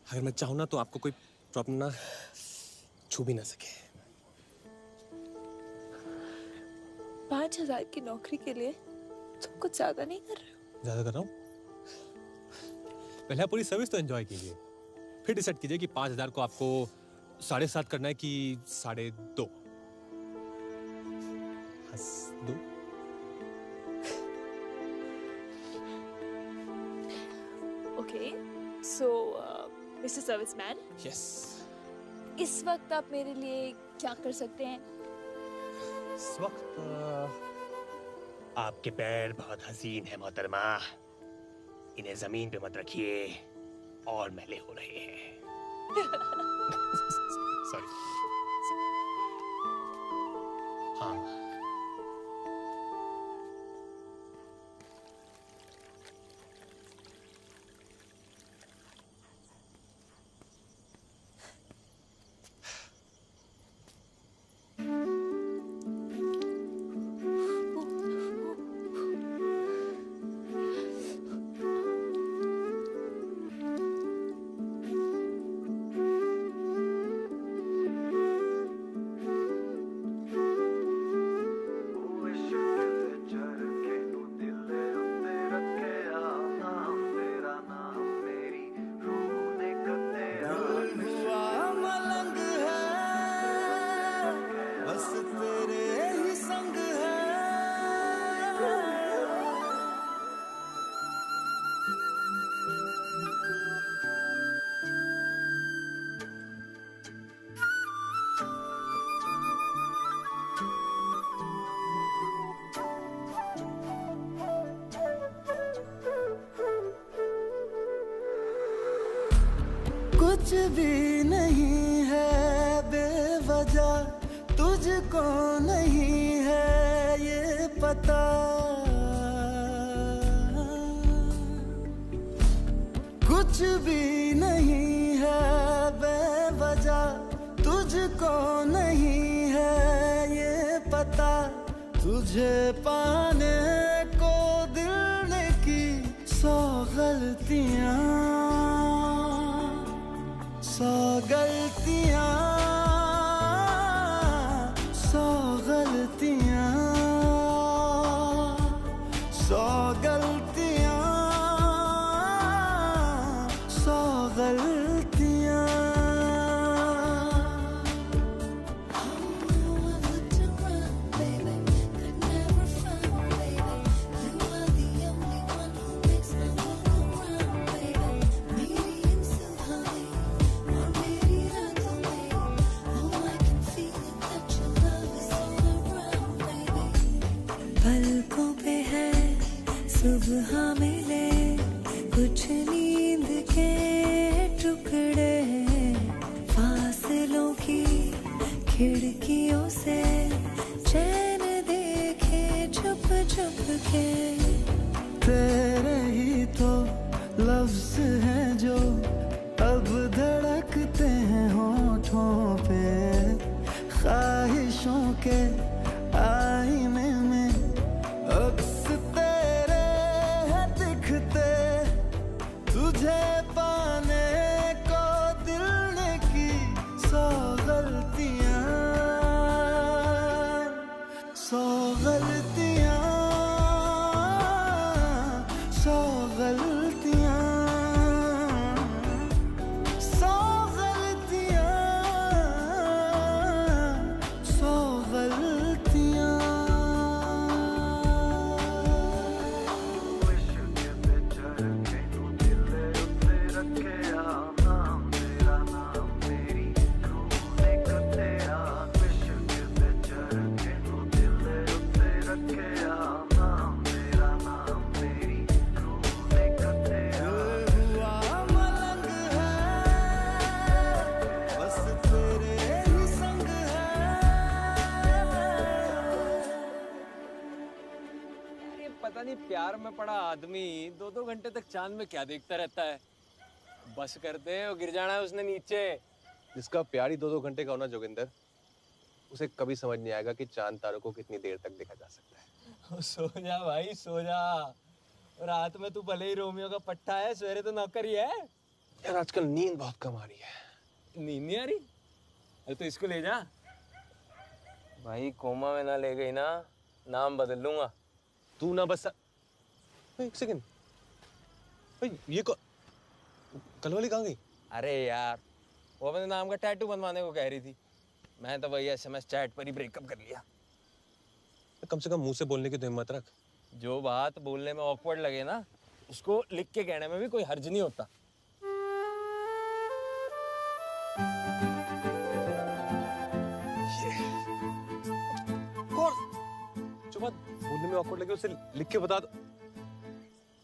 अगर मैं चाहूँ ना तो आपको कोई प्रॉब्लम ना छू भी ना सके। 5,000 की नौकरी के लिए तुम कुछ ज्यादा नहीं कर रहे हो? ज्यादा कर रहा हूँ? पहले आप पूरी सर्विस तो एंजॉय कीजिए, फिर डिसाइड कीजिए कि 5,000 को आपको 7.5 करना है कि 2.5। हंस दो। ओके, सो मिस्टर सर्विसमैन, यस, इस वक्त आप मेरे लिए क्या कर सकते हैं? इस वक्त आपके पैर बहुत हसीन है मोहतरमा, इन्हें जमीन पे मत रखिए और मैले हो रहे हैं। सॉरी। हाँ, कुछ भी नहीं है बेवजह, तुझको नहीं है ये पता। कुछ भी नहीं है बेवजह, तुझको नहीं है ये पता। तुझे पाने को दिल ने की 100 गलतियां, 100 गलतियां, 100 गलतियां, 100 गलतियां, 100 गलतियां। पलकों पे है सुबह मिले कुछ नींद के टुकड़े फासलों की खिड़कियों से चैन देखे छुप छुप के तेरे ही तो लफ्ज हैं जो अब धड़कते हैं होठों पे ख्वाहिशों के आईने में अक्स तेरे हैं दिखते तुझे पाने को दिल ने की 100 गलतियां 100 गलतियां 100 गलतियां 100 गलतियां 100 गलतियां ये पता नहीं प्यार में पड़ा आदमी 2-2 घंटे तक चांद में क्या देखता रहता है। बस करते हैं, वो गिर जाना है उसने नीचे। जिसका प्यार ही 2-2 घंटे का होना जोगिंदर, उसे कभी समझ नहीं आएगा कि चांद तारों को कितनी देर तक देखा जा सकता है। सो जा भाई सो जा। रात में तू भले ही रोमियो का पट्टा है, सवेरे तो नौकर ही है। यार आजकल नींद बहुत कम आ रही है। नींद नहीं आ रही? अरे तो इसको ले जा भाई। कोमा में ना ले गई ना, नाम बदल लूंगा। तू ना बस एक सेकंड भाई, ये कल वाली कहाँ गई? अरे यार वो अपने नाम का टैटू बनवाने को कह रही थी। मैं तो वही SMS चैट पर ही ब्रेकअप कर लिया। कम से कम मुंह से बोलने की तो हिम्मत रख। जो बात बोलने में ऑकवर्ड लगे ना, उसको लिख के कहने में भी कोई हर्ज नहीं होता। जो बात बोलने में ऑकवर्ड लगे उसे लिख के बता दो।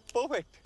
Perfect.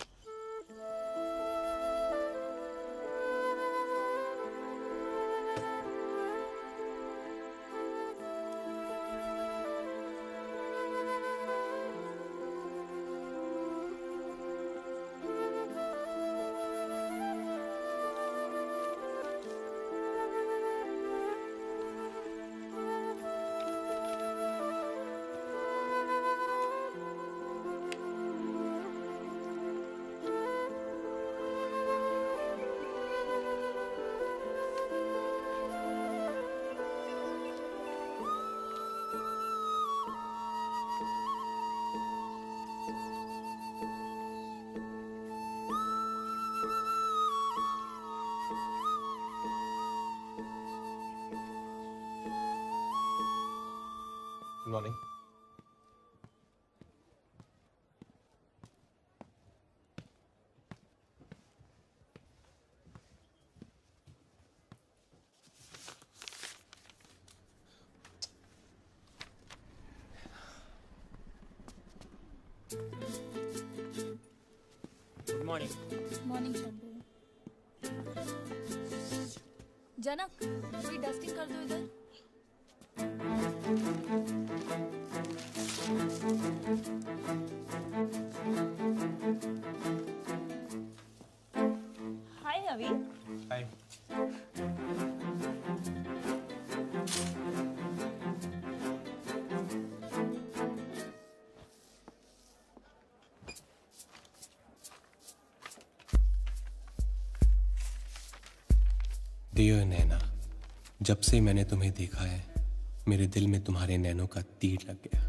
Good morning. Good morning. Morning Shambhu. Janak कोई डस्टिंग कर दो इधर। हाय अभी। हाय। डियर नैना, जब से मैंने तुम्हें देखा है मेरे दिल में तुम्हारे नैनों का तीर लग गया।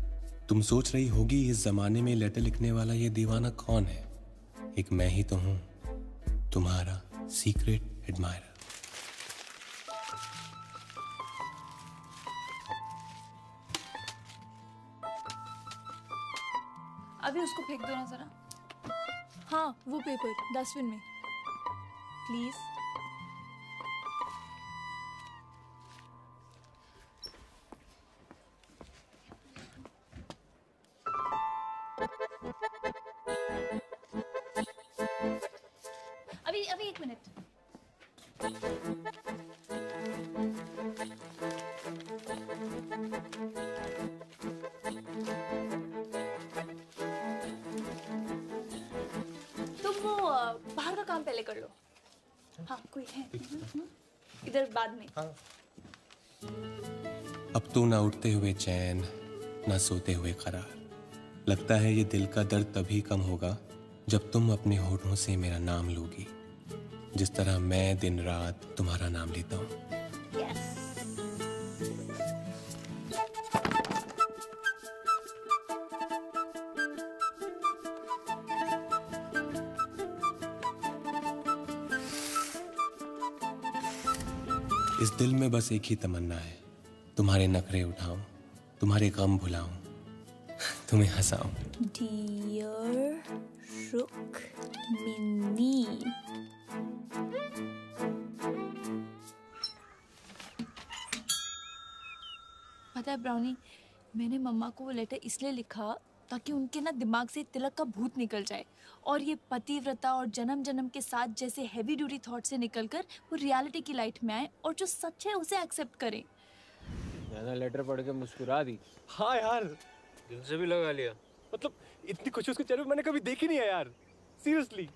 तुम सोच रही होगी इस जमाने में लेटर लिखने वाला ये दीवाना कौन है। एक मैं ही तो हूं, तुम्हारा सीक्रेट एडमायरर। अभी उसको फेंक दो ना जरा। हाँ वो पेपर डस्टबिन में प्लीज। अभी अभी एक मिनट। तुम वो बाहर का काम पहले कर लो। हाँ कोई है इधर बाद में। अब तो ना उठते हुए चैन ना सोते हुए करार। लगता है ये दिल का दर्द तभी कम होगा जब तुम अपने होठों से मेरा नाम लोगी, जिस तरह मैं दिन रात तुम्हारा नाम लेता हूँ। इस दिल में बस एक ही तमन्ना है, तुम्हारे नखरे उठाऊं, तुम्हारे गम भुलाऊं, तुम्हें हंसाऊं। डियर रुक्मिनी, पता है ब्राउनी, मैंने मम्मा को वो लेटर इसलिए लिखा ताकि उनके ना दिमाग से तिलक का भूत निकल जाए और ये पतिव्रता और जन्म जन्म के साथ जैसे हैवी ड्यूटी थॉट से निकलकर वो रियलिटी की लाइट में आए और जो सच है उसे एक्सेप्ट करें। मैंने लेटर पढ़ के मुस्कुरा दी। हाँ यार, दिल से भी लगा लिया। मतलब इतनी खुशी उसके चेहरे पे मैंने कभी देखी नहीं है यार, सीरियसली।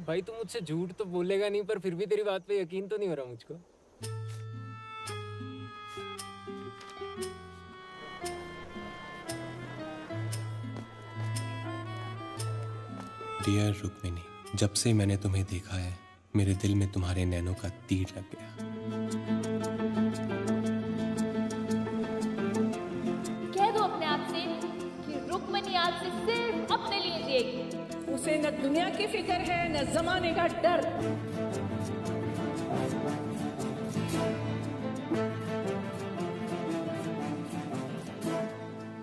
भाई तू मुझसे झूठ तो बोलेगा नहीं, पर फिर भी तेरी बात पे यकीन तो नहीं हो रहा मुझको। डियर रुक्मिनी, जब से मैंने तुम्हें देखा है मेरे दिल में तुम्हारे नैनों का तीर लग गया। कह दो अपने आप से कि रुक्मिनी आज से सिर्फ अपने लिए जिएगी। उसे न दुनिया की फिक्र है न जमाने का डर।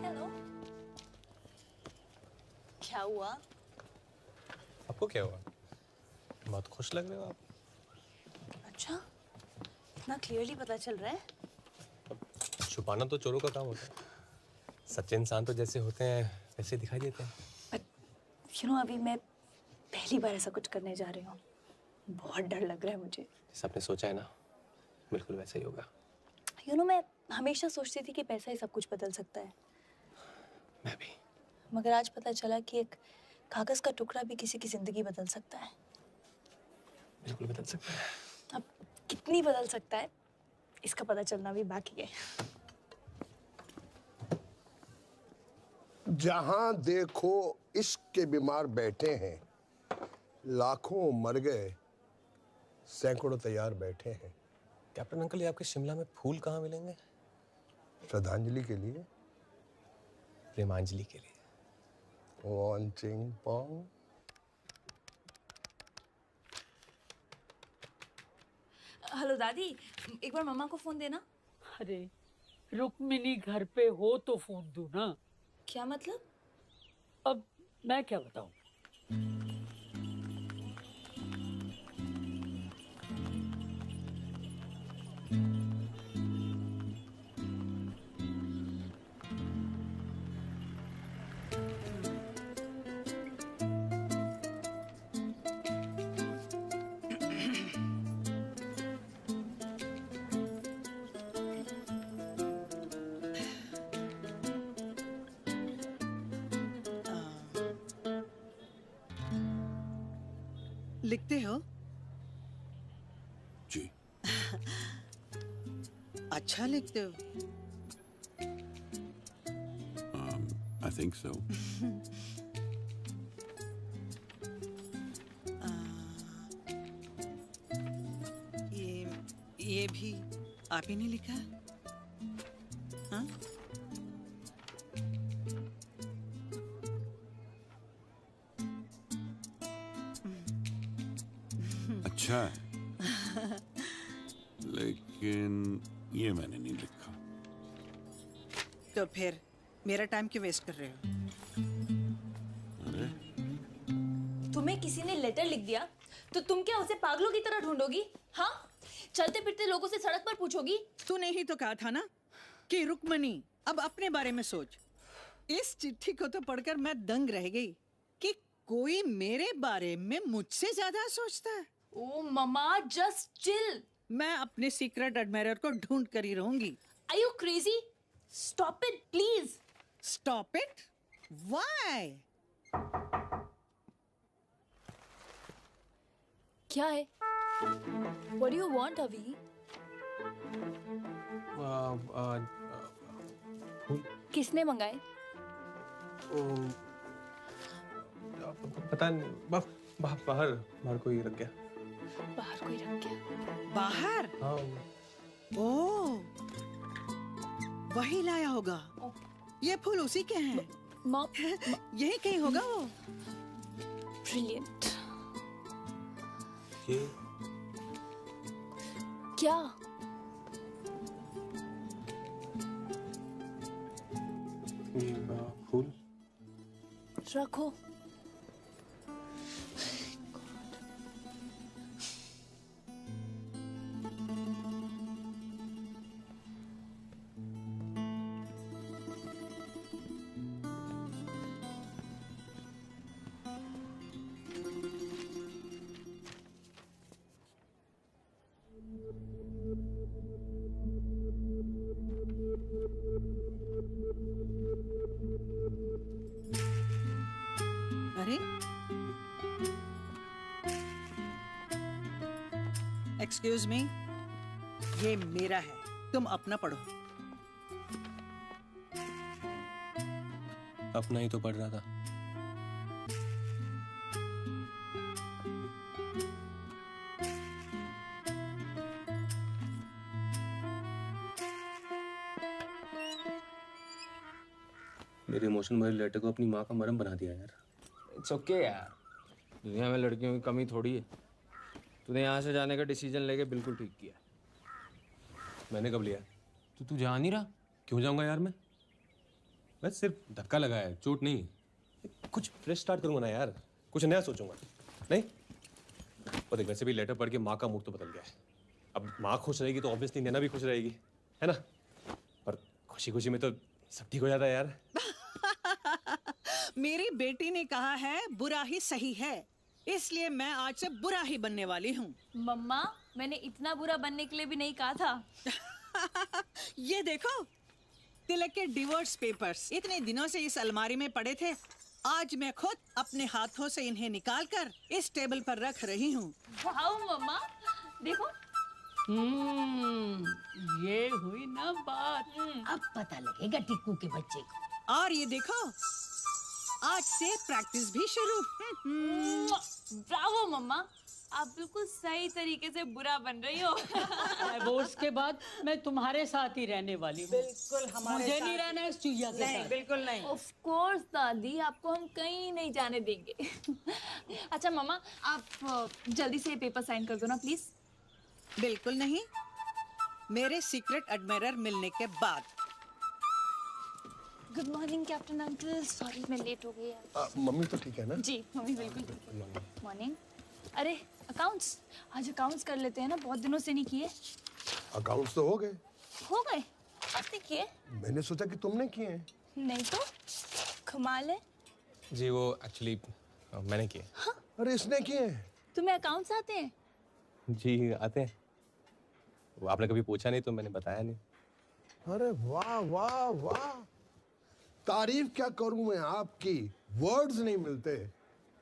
हेलो, क्या हुआ? आपको क्या हुआ? बहुत खुश लग रहे हो आप। अच्छा, इतना क्लियरली पता चल रहा है। छुपाना तो चोरों का काम होता है, सच्चे इंसान तो जैसे होते हैं वैसे दिखाई देते हैं। अभी मैं पहली बार ऐसा कुछ करने जा रही हूँ, बहुत डर लग रहा है मुझे। जैसे आपने सोचा है ना, बिल्कुल वैसा ही होगा। मैं हमेशा सोचती थी कि पैसा ही सब कुछ बदल सकता है। मैं भी। मगर आज पता चला कि एक कागज का टुकड़ा भी किसी की जिंदगी बदल सकता है। बिल्कुल बदल सकता है। अब कितनी बदल सकता है इसका पता चलना भी बाकी है। जहां देखो इश्क के बीमार बैठे हैं, लाखों मर गए सैकड़ों तैयार बैठे हैं। कैप्टन अंकल, ये आपके शिमला में फूल कहाँ मिलेंगे? श्रद्धांजलि के लिए, प्रेमांजलि के लिए। वन चिंग पोंग। हेलो दादी, एक बार मम्मा को फोन देना। अरे रुक्मिनी घर पे हो तो फोन दो ना। क्या मतलब? अब मैं क्या बताऊं? लिखते हो? जी। अच्छा लिखते हो। I think so. ये भी आप ही ने लिखा? हाँ? अच्छा है, लेकिन ये मैंने नहीं लिखा। तो फिर मेरा टाइम क्यों वेस्ट कर रहे हो? अरे तुम्हें किसी ने लेटर लिख दिया तो तुम क्या उसे पागलों की तरह ढूंढोगी? हाँ, चलते फिरते लोगों से सड़क पर पूछोगी? तूने ही तो कहा था ना कि रुक्मणी अब अपने बारे में सोच। इस चिट्ठी को तो पढ़कर मैं दंग रह गई कि कोई मेरे बारे में मुझसे ज्यादा सोचता है। ओ मम्मा जस्ट चिल। मैं अपने सीक्रेट एडमायरर को ढूंढ कर ही रहूंगी। Are you crazy? Stop it, please. Stop it? Why? क्या है? What do you want, Avi? किसने मंगाए? पता नहीं, बाहर कोई रख गया। बाहर कोई रख गया। बाहर? हाँ। ओह, वही लाया होगा। ये फूल उसी के हैं। यही कहीं होगा वो। Brilliant. ये क्या? फूल रखो। अरे, एक्सक्यूज मी, ये मेरा है, तुम अपना पढ़ो। अपना ही तो पढ़ रहा था। मेरे इमोशन भरे लेटर को अपनी माँ का मरहम बना दिया यार। इट्स ओके यार, दुनिया में लड़कियों की कमी थोड़ी है। तूने यहाँ से जाने का डिसीजन लेके बिल्कुल ठीक किया। मैंने कब लिया? तू जा नहीं रहा? क्यों जाऊंगा यार मैं सिर्फ धक्का लगा है, चोट नहीं। कुछ फ्रेश स्टार्ट करूंगा ना यार, कुछ नया सोचूंगा। नहीं और देख, वैसे भी लेटर पढ़ के माँ का मूड तो बदल गया है। अब माँ खुश रहेगी तो ऑब्वियसली नैना भी खुश रहेगी, है ना? पर खुशी खुशी में तो सब ठीक हो जाता है यार। मेरी बेटी ने कहा है बुरा ही सही है, इसलिए मैं आज से बुरा ही बनने वाली हूँ। मम्मा, मैंने इतना बुरा बनने के लिए भी नहीं कहा था। ये देखो, तिलक के डिवोर्स पेपर्स इतने दिनों से इस अलमारी में पड़े थे। आज मैं खुद अपने हाथों से इन्हें निकालकर इस टेबल पर रख रही हूँ। वाओ मम्मा, देखो। ये हुई ना बात। अब पता लगेगा टिक्कू के बच्चे को। और ये देखो, आज से प्रैक्टिस भी शुरू। ब्रावो मम्मा, आप बिल्कुल सही तरीके से बुरा बन रही हो। डिवोर्स के बाद मैं तुम्हारे साथ ही रहने वाली हूँ। बिल्कुल हमारे मुझे साथ। नहीं रहना इस चुईया के नहीं, साथ। बिल्कुल नहीं। ऑफ कोर्स दादी, आपको हम कहीं नहीं जाने देंगे। अच्छा मम्मा, आप जल्दी से पेपर साइन कर दो ना प्लीज। बिल्कुल नहीं, मेरे सीक्रेट एडमायरर मिलने के बाद। Good morning captain uncle, sorry मैं लेट हो गई यार। मम्मी तो ठीक है ना? जी मम्मी बिल्कुल ठीक है। मॉर्निंग। अरे अकाउंट्स, आज अकाउंट्स कर लेते हैं ना, बहुत दिनों से नहीं किए। अकाउंट्स तो हो गए। हो गए? आपने किए? मैंने सोचा कि तुमने किए हैं। नहीं तो कमाल है। जी वो एक्चुअली मैंने किए। हाँ? अरे इसने किए हैं? तुम्हें अकाउंट्स आते हैं? जी आते हैं, वो आपने कभी पूछा नहीं तो मैंने बताया नहीं। अरे वाह वाह वाह, तारीफ क्या करूं मैं आपकी, वर्ड्स नहीं मिलते।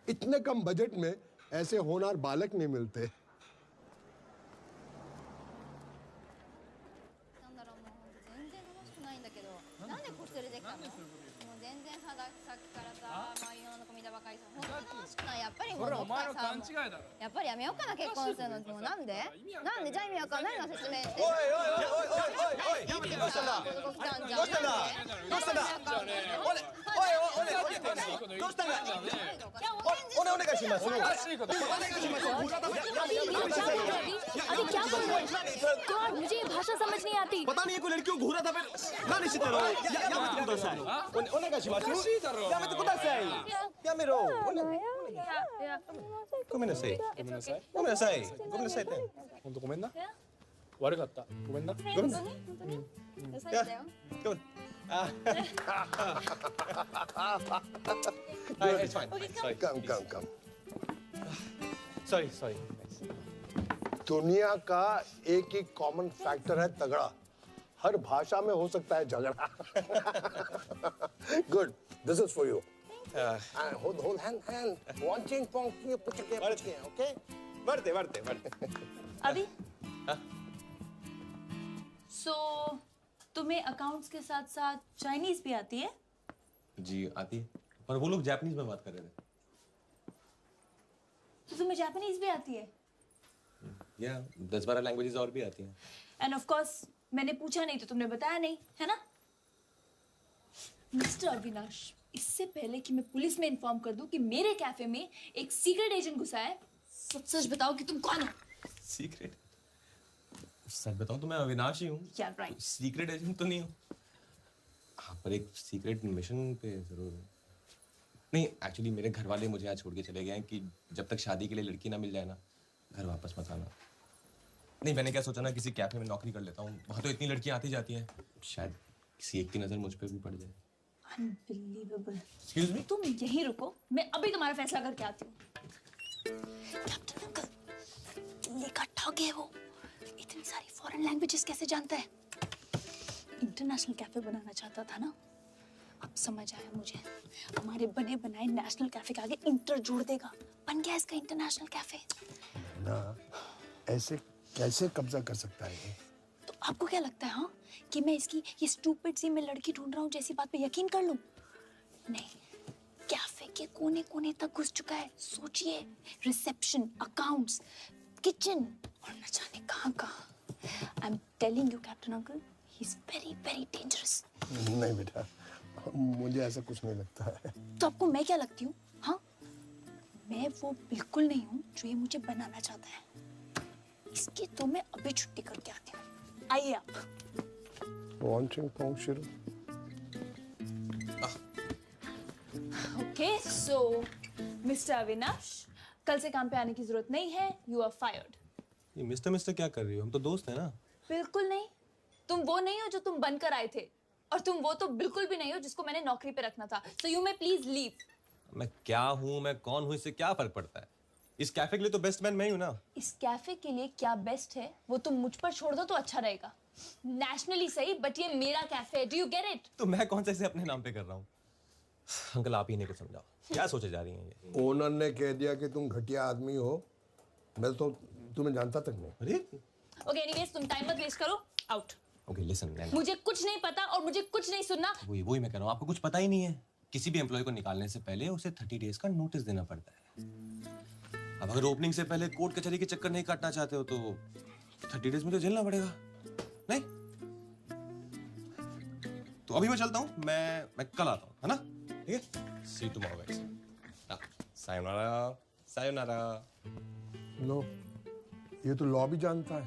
इतने कम बजट में ऐसे होनहार बालक नहीं मिलते। ほらお前の勘違いだろ。やっぱりやめようかな結婚するの。もうなんで？なんでじゃあ意味わかんないの説明して。おいおいおいおいおいおい。どうしたんだ？どうしたんだ？どうしたんだ？どうしたんだ？おいおいおいどうしたんだ？お願いします。お願いします。अभी क्या बोल रहे हैं? गॉड, मुझे ये भाषा समझ नहीं आती। पता नहीं कोई लड़कियों घूरा था फिर何してたのやめてくださいお願いしますやめてくださいやめろごめんなさいごめんなさいごめんなさいごめんなさいって本当ごめんな悪かったごめんなごめんなごめんあはい it's fine sorry Come come come. sorry sorry दुनिया का एक ही कॉमन फैक्टर है तगड़ा। हर भाषा में हो सकता है झगड़ा। Good, this is for you. hold hand. One ching pong, okay? बढ़ते। अभी सो तुम्हें अकाउंट्स के साथ साथ चाइनीज भी आती है? जी आती है, पर वो लोग जापानीज में बात कर रहे थे। तो तुम्हें जापानीज भी आती है? या 10-12 लैंग्वेजेस और भी आती हैं। एंड ऑफ कोर्स मैंने पूछा नहीं तो तुमने बताया नहीं, है ना? मिस्टर अविनाश, इससे पहले कि मैं पुलिस में इन्फॉर्म कर दूं कि मेरे कैफे में एक सीक्रेट एजेंट घुसा है, सच बताओ कि तुम कौन हो? सीक्रेट? सच बताऊं तो मैं अविनाश ही हूँ। Yeah, right. सीक्रेट एजेंट तो नहीं हूँ। हाँ, पर एक सीक्रेट मिशन पे जरूर हूँ। नहीं, एक्चुअली मेरे घर वाले मुझे यहाँ छोड़ के चले गए हैं कि जब तक शादी के लिए लड़की ना मिल जाए ना, घर वापस मत आना। नहीं, मैंने क्या सोचा ना, किसी कैफे में नौकरी कर लेता हूँ। वहाँ तो इतनी लड़कियाँ आती जाती हैं, शायद किसी एक की नजर मुझ पे भी पड़ जाए। Unbelievable. Excuse me? तुम यहीं रुको, मैं अभी तुम्हारा फैसला करके आती हूँ। कैप्टन अंकल, दिल्ली का ठग है वो। इतनी सारी फॉरेन लैंग्वेजेस कैसे जानता है? इंटरनेशनल कैफे बनाना चाहता था ना? अब समझ आया मुझे। हमारे बने बनाए नेशनल कैफे के आगे इंटर जोड़ देगा। बन गया इसका इंटरनेशनल कैफे। ना, ऐसे कैसे कब्जा कर सकता है ये? तो आपको क्या लगता है, हाँ, कि मैं इसकी ये स्टूपिड सी मैं लड़की ढूंढ रहा हूँ जैसी बात पे यकीन कर लूं? नहीं, कैफे के कोने कोने तक घुस चुका है। सोचिए, रिसेप्शन, अकाउंट्स, किचन और न जाने कहाँ कहाँ। I am telling you captain uncle, he is very very dangerous. नहीं बेटा, मुझे ऐसा कुछ नहीं लगता है। तो आपको मैं क्या लगती हूँ? हाँ, मैं वो बिल्कुल नहीं हूँ जो ये मुझे बनाना चाहता है। इसकी तो मैं अभी छुट्टी करके आती हूँ। आइए आप। ओके, सो मिस्टर अविनाश, कल से काम पे आने की जरूरत नहीं है। You are fired. ये मिस्टर क्या कर रही हो? हम तो दोस्त हैं ना। बिल्कुल नहीं। तुम वो नहीं हो जो तुम बनकर आए थे, और तुम वो तो बिल्कुल भी नहीं हो जिसको मैंने नौकरी पे रखना था। So you may please leave. मैं क्या हूँ, मैं कौन हूँ, इससे क्या फर्क पड़ता है? इस कैफे के लिए तो बेस्ट मैन मैं ही हूँ ना। इस कैफे के लिए क्या बेस्ट है वो तुम मुझ पर छोड़ दो तो अच्छा रहेगा। नेशनली सही, बट ये मेरा कैफे है। Do you get it? तो मैं कौन सा इसे अपने नाम पे कर रहा हूँ? अंकल, आप ही ने कुछ समझाओ, क्या सोचे जा रही हैं ये? ओनर ने कह दिया कि तुम घटिया आदमी हो। मैं तो तुम्हें जानता तक नहीं। अरे ओके, एनीवेज तुम टाइम मत वेस्ट करो। आउट। ओके लिसन, मुझे कुछ नहीं पता और मुझे कुछ नहीं सुनना। वही मैं कह रहा हूँ, आपको कुछ पता ही नहीं है। किसी भी एम्प्लॉय को निकालने से पहले उसे 30 डेज का नोटिस देना पड़ता है। अब अगर ओपनिंग से पहले कोर्ट कचहरी के चक्कर नहीं काटना चाहते हो तो 30 डेज में तो झेलना पड़ेगा। नहीं तो अभी मैं चलता हूँ, मैं कल आता हूँ, है ना? ठीक है, सी यू टुमारो गाइस। सायोनारा, सायोनारा। लो, ये तो लॉ भी जानता है।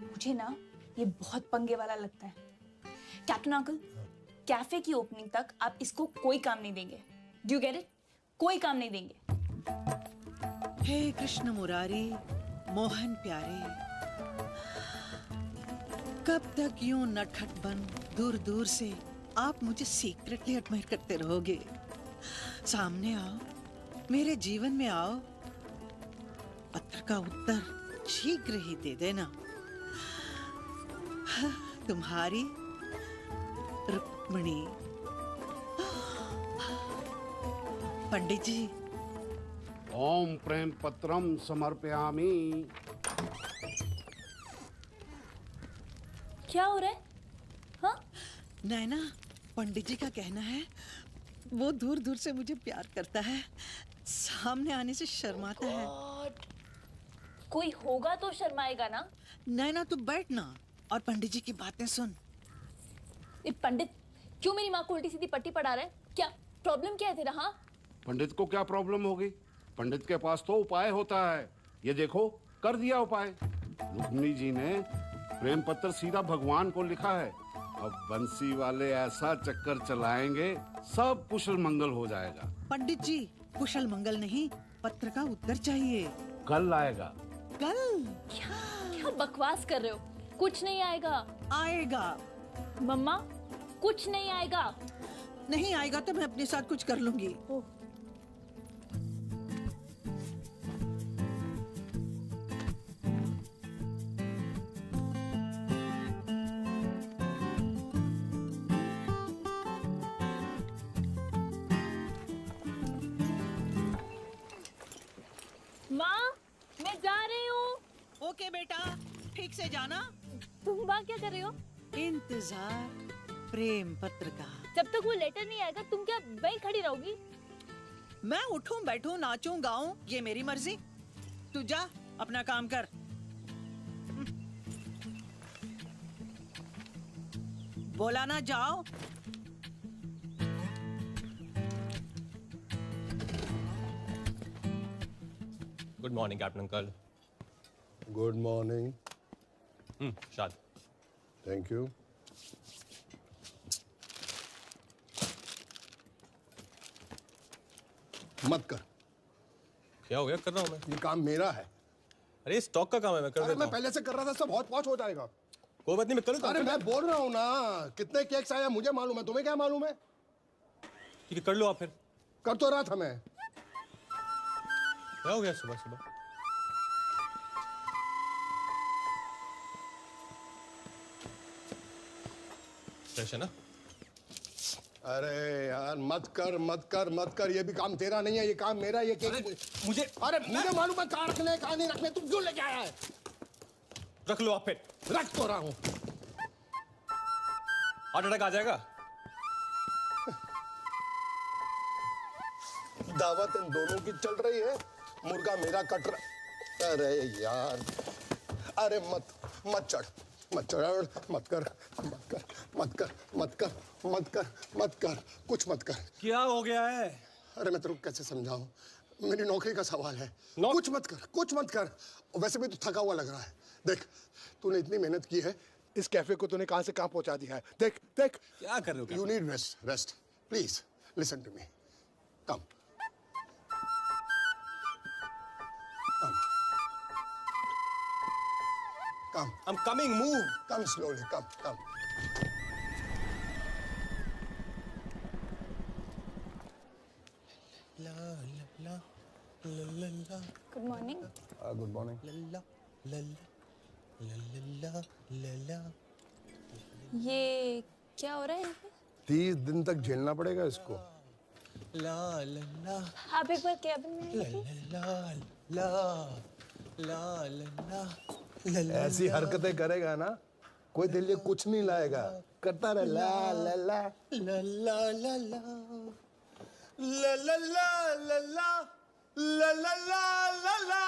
मुझे ना ये बहुत पंगे वाला लगता है। कैप्टन अंकल, कैफे की ओपनिंग तक आप इसको कोई काम नहीं देंगे। Do you get it? कोई काम नहीं देंगे। हे कृष्ण मुरारी, मोहन प्यारे, कब तक यूं नटखट बन दूर दूर से आप मुझे सीक्रेटली एडमायर करते रहोगे? सामने आओ, मेरे जीवन में आओ। पत्र का उत्तर शीघ्र ही दे देना। तुम्हारी रुक्मिणी। पंडित जी। ओम प्रेम पत्रम समर्पयामि। क्या हो रहा है? हाँ? नैना, पंडित जी का कहना है वो दूर दूर से मुझे प्यार करता है, सामने आने से शर्माता है। कोई होगा तो शर्माएगा ना। नैना तू बैठ ना और पंडित जी की बातें सुन। ये पंडित क्यों मेरी माँ को उल्टी सीधी पट्टी पढ़ा रहा है? क्या प्रॉब्लम क्या है तेरा? हाँ, पंडित को क्या प्रॉब्लम होगी? पंडित के पास तो उपाय होता है। ये देखो, कर दिया उपाय। रुक्मिणी जी ने प्रेम पत्र सीधा भगवान को लिखा है। अब बंसी वाले ऐसा चक्कर चलाएंगे, सब कुशल मंगल हो जाएगा। पंडित जी, कुशल मंगल नहीं, पत्र का उत्तर चाहिए। कल आएगा। कल? क्या बकवास कर रहे हो? कुछ नहीं आएगा। आएगा। मम्मा, कुछ नहीं आएगा। नहीं आएगा तो मैं अपने साथ कुछ कर लूंगी। के बेटा, ठीक से जाना। तुम वहाँ क्या कर रहे हो? इंतजार प्रेम पत्र का। जब तक वो लेटर नहीं आएगा तुम क्या वहीं खड़ी रहोगी? मैं उठूं बैठूं नाचूं गाऊं ये मेरी मर्जी। तू जा अपना काम कर। बोला ना जाओ। Good morning captain uncle. Good morning. शाद। Thank you. मत कर। क्या हो गया? कर रहा हूँ मैं। ये काम मेरा है। अरे स्टॉक का काम है, मैं कर देता हूँ। मैं पहले से कर रहा था, सब बहुत पहुंच हो जाएगा। कोई बात नहीं, मैं कर देता हूँ। अरे मैं बोल रहा हूँ ना, कितने केक्स आए मुझे मालूम है, तुम्हें क्या मालूम है? ठीक है, कर लो आप फिर। कर तो रहा था मैं। क्या हो गया सुबह सुबह? फ्रेश है ना? अरे यार मत कर मत कर मत कर, ये भी काम तेरा नहीं है, ये काम मेरा है। ये केक मुझे मालूम है कहाँ रखने कहाँ नहीं रखने, तुम क्यों लेके आया है? रख लो आप फिर। रख तो रहा हूँ। हार्ट अटैक आ जाएगा। दावत इन दोनों की चल रही है, मुर्गा मेरा कट रहा। अरे यार, अरे मत चढ़ मत चढ़, मत कर मत कर मत कर मत कर मत कर मत कर, कुछ मत कर। क्या हो गया है? अरे मैं तेरे को कैसे समझाऊं, मेरी नौकरी का सवाल है। कुछ मत कर, कुछ मत कर। वैसे भी तू थका हुआ लग रहा है। देख, तूने इतनी मेहनत की है, इस कैफे को तूने कहां से कहां पहुंचा दिया है। देख देख क्या कर रहे हो? You need rest please listen to me. Come Come. I'm coming. Move. Come slowly. Come. Good morning. Good morning. ये क्या हो रहा है यहाँ पे? 30 दिन तक झेलना पड़ेगा इसको। आप एक बार कैबिन में ऐसी हरकतें करेगा ना, कोई तेरे लिए कुछ नहीं लाएगा। करता रहे ला ला ला ला ला ला ला ला ला ला ला ला ला।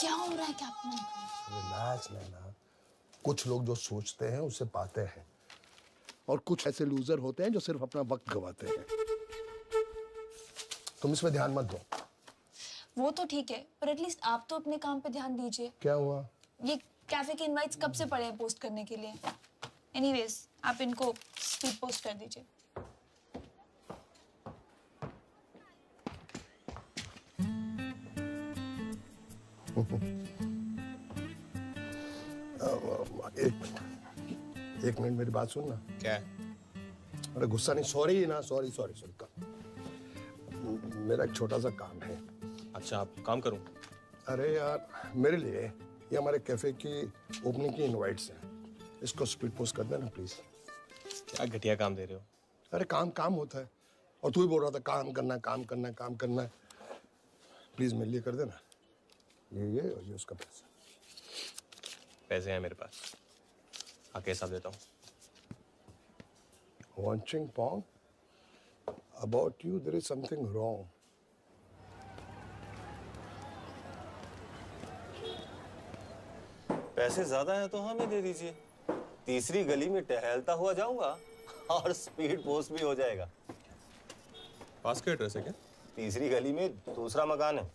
क्या हो रहा है कैप्टन? रिलैक्स नैना। कुछ लोग जो सोचते हैं उसे पाते हैं, और कुछ ऐसे लूजर होते हैं जो सिर्फ अपना वक्त गवाते हैं। तुम इसमें ध्यान मत दो। वो तो ठीक है, पर एटलीस्ट आप तो अपने काम पे ध्यान दीजिए। क्या हुआ? ये कैफे के इनवाइट्स कब से पड़े हैं पोस्ट करने के लिए? एनीवेज, आप इनको स्पीड पोस्ट कर दीजिए। एक मिनट मेरी बात सुन ना। क्या? अरे गुस्सा नहीं, सॉरी ना, सॉरी। मेरा एक छोटा सा काम है। अच्छा, आप काम करूं? अरे यार, मेरे लिए ये हमारे कैफे की ओपनिंग की इनवाइट्स हैं, इसको स्पीड पोस्ट कर देना प्लीज। क्या घटिया काम दे रहे हो? अरे काम होता है, और तू ही बोल रहा था काम करना है। प्लीज मेरे लिए कर देना। ये और ये उसका पैसा। पैसे हैं मेरे पास, आके हिसाब देता हूँ। Wanching Pong, about you there is something wrong. पैसे ज्यादा हैं तो हमें दे दीजिए, तीसरी गली में टहलता हुआ जाऊंगा और स्पीड पोस्ट भी हो जाएगा। पास का एड्रेस है क्या? तीसरी गली में दूसरा मकान है।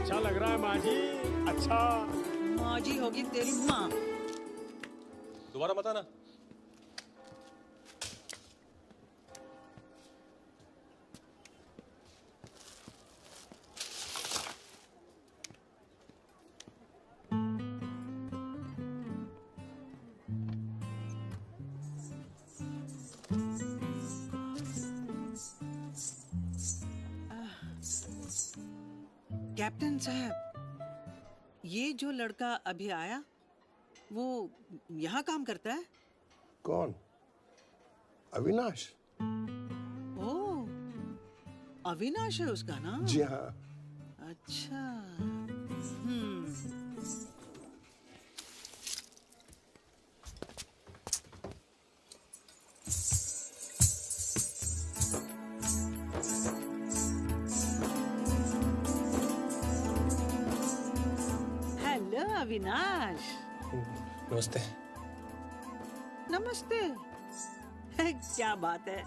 अच्छा लग रहा है माँ जी, अच्छा। माँ जी होगी तेरी माँ। दोबारा मत आना। कैप्टन साहब, ये जो लड़का अभी आया वो यहाँ काम करता है? कौन? अविनाश? ओह, अविनाश है उसका नाम? जी हाँ। अच्छा। हेलो अविनाश। नमस्ते। नमस्ते। क्या बात है,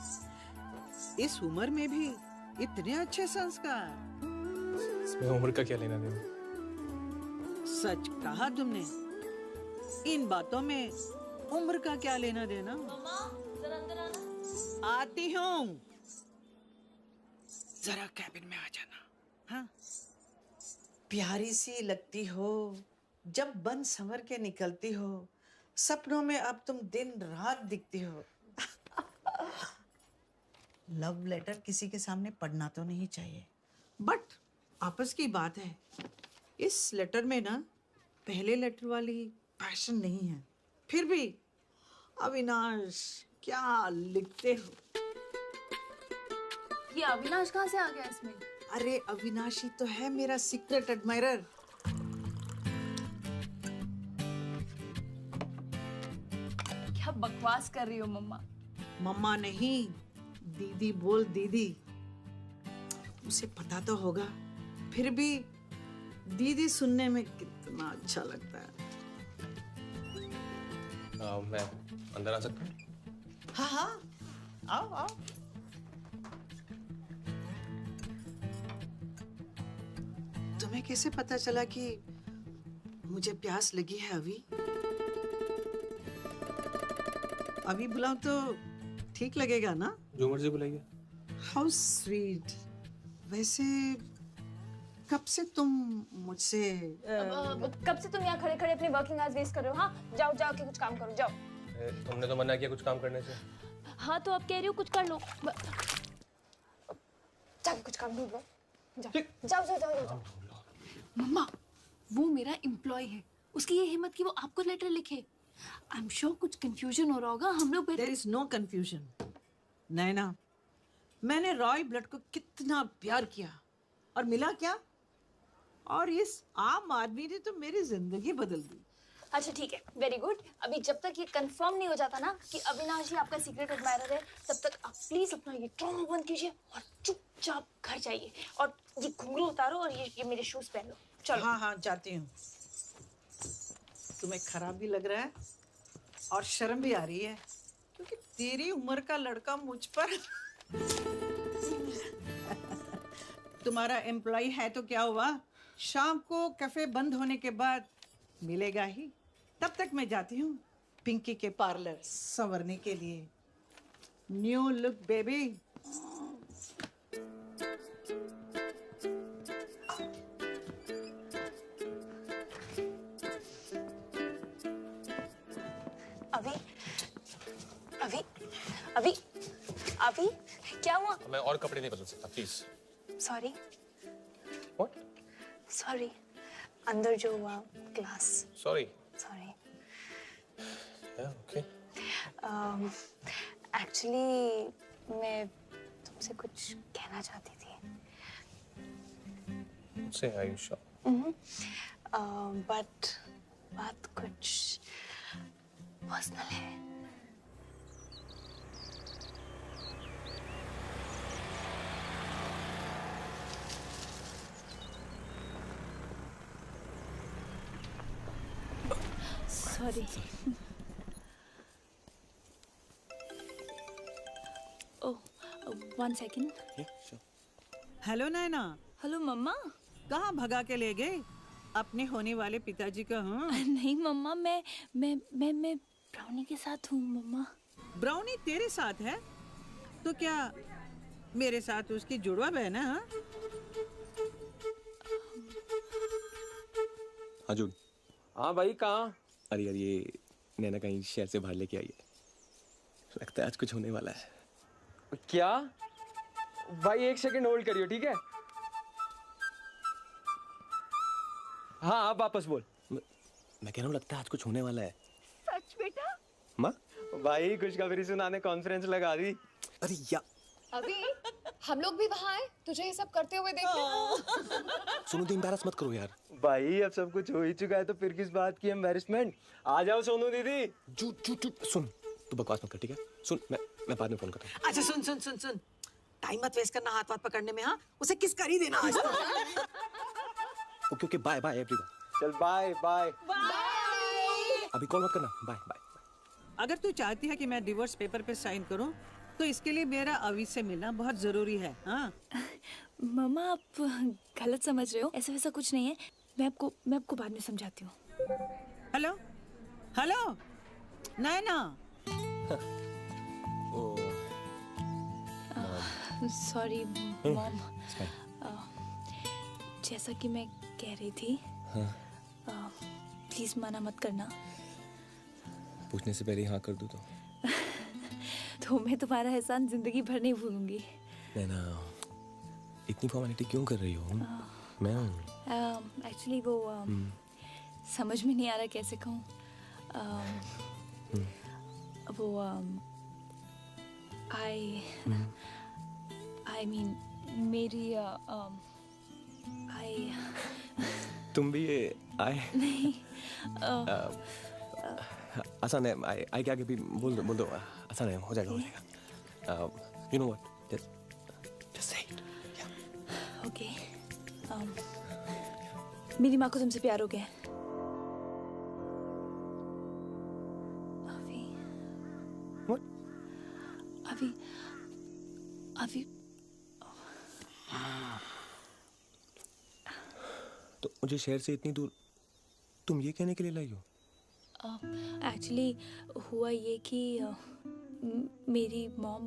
इस उम्र में भी इतने अच्छे संस्कार। इसमें उम्र का क्या लेना देना? सच कहा तुमने, इन बातों में उम्र का क्या लेना देना। जरा अंदर आना। आती हूँ। जरा कैबिन में आ जाना। हाँ। प्यारी सी लगती हो जब बन संवर के निकलती हो, सपनों में अब तुम दिन रात दिखती हो। लव लेटर किसी के सामने पढ़ना तो नहीं चाहिए, बट आपस की बात है। इस लेटर में ना पहले लेटर वाली पैशन नहीं है। फिर भी अविनाश क्या लिखते हो। ये अविनाश कहाँ से आ गया इसमें? अरे अविनाशी तो है मेरा सीक्रेट एडमायरर। क्या बकवास कर रही हो मम्मा? मम्मा नहीं, दीदी बोल दीदी। उसे पता तो होगा, फिर भी दीदी सुनने में कितना अच्छा लगता है। मैं अंदर आ सकता हूँ? हाँ हाँ, आओ आओ। तुम्हें कैसे पता चला कि मुझे प्यास लगी है अभी? अभी बुलाऊं तो ठीक लगेगा ना? जो मर्जी बुलाइए। How sweet. वैसे कब से तुम मुझसे कब से तुम यहाँ खड़े खड़े अपनी वर्किंग आवर्स वेस्ट कर रहे हो? हाँ, जाओ जाओ के कुछ काम करो, जाओ। तुमने तो मना किया कुछ काम करने से। हाँ तो अब कह रही हो कुछ कर लो। जाके कुछ काम ढूंढ लो। जाओ जाओ जाओ जाओ। मम्मा, वो मेरा एम्प्लॉय है, उसकी ये हिम्मत कि वो आपको लेटर लिखे। आई एम श्योर कुछ कंफ्यूजन हो रहा होगा। हम लोग देयर इज नो कंफ्यूजन। नैना, मैंने रॉय ब्लड को कितना प्यार किया और मिला क्या? और इस आम आदमी ने तो मेरी जिंदगी बदल दी। अच्छा ठीक है, वेरी गुड। अभी जब तक ये कंफर्म नहीं हो जाता ना कि अविनाश ही आपका सीक्रेट एडमायरर है, तब तक आप प्लीज अपना ये ड्रामा बंद कीजिए और चुपचाप घर जाइए और ये घुंघरू उतारो और ये मेरे शूज पहन लो। चलो। हाँ हाँ, जाती हूँ। तुम्हें खराब भी लग रहा है और शर्म भी आ रही है, क्योंकि तेरी उम्र का लड़का मुझ पर तुम्हारा एम्प्लॉय है तो क्या हुआ, शाम को कैफे बंद होने के बाद मिलेगा ही। तब तक मैं जाती हूँ पिंकी के पार्लर संवरने के लिए। New look baby. अभी अभी अभी अभी क्या हुआ? मैं और कपड़े नहीं बदल सकता, प्लीज। सॉरी। What? सॉरी। अंदर जो हुआ class. Sorry. Sorry. Okay. Actually मैं तुमसे कुछ कहना चाहती थी। Say, are you sure? But बात कुछ पर्सनल है। सॉरी। ओह, 1 सेकेंड। हेलो नैना। हेलो मम्मा। कहाँ भगा के ले गए अपने होने वाले पिताजी का? हाँ नहीं मम्मा, मैं ब्राउनी के साथ हूँ मम्मा। ब्राउनी तेरे साथ है तो क्या मेरे साथ उसकी जुड़वा बहन है? हाँ? अर्जुन। हाँ भाई, कहाँ? अरे यार, ये नैना कहीं शहर से बाहर लेके आई है, लगता है आज कुछ होने वाला है। क्या? भाई 1 सेकंड होल्ड करियो, ठीक है? हाँ आप वापस बोल। मैं कह रहा हूँ लगता है आज कुछ होने वाला है। सच बेटा? माँ भाई खुशखबरी सुनाने कॉन्फ्रेंस लगा दी। अरे यार अभी हम लोग भी वहाँ आए तुझे ये सब करते हुए देखते। सोनू दी, एम्बैरस मत करो यार। भाई अब सब कुछ हो ही चुका है तो फिर किस बात की एम्बैरेसमेंट? आ जाओ सोनू दीदी। सुन, तू बकवास मत कर, ठीक है? सुन, मैं बाद में फोन करता हूँ। अच्छा सुन, टाइम मत वेस्ट करना हाथ पकड़ने में। हाँ, उसे किस कर ही देना आज। Okay bye bye everyone. चल बाय बाय। अभी कॉल मत करना, बाय बाय। अगर तू चाहती है कि मैं डिवोर्स पेपर पे साइन करूं तो इसके लिए मेरा अवी से मिलना बहुत जरूरी है। हाँ मम्मा आप गलत समझ रहे हो, ऐसा वैसा कुछ नहीं है। मैं आपको बाद में समझाती हूँ। हेलो नैना। Sorry mom. जैसा कि मैं कह रही थी, प्लीज मना मत करना। पूछने से पहले हाँ कर दूँ तो मैं तुम्हारा एहसान जिंदगी भर नहीं भूलूंगी। नैना, इतनी फॉर्मेलिटी क्यों कर रही हो? मैं हूँ। एक्चुअली वो समझ में नहीं आ रहा कैसे कहूँ। वो आई मीन मेरी तुम भी ये आए? नहीं आसान है। आई के आगे भी बोल दो आसान है, हो जाएगा। You know what, just say it. Okay. मेरी माँ को तुमसे प्यार हो गया। अभी तो मुझे शहर से इतनी दूर तुम ये कहने के लिए लाई हो? एक्चुअली हुआ ये कि मेरी मॉम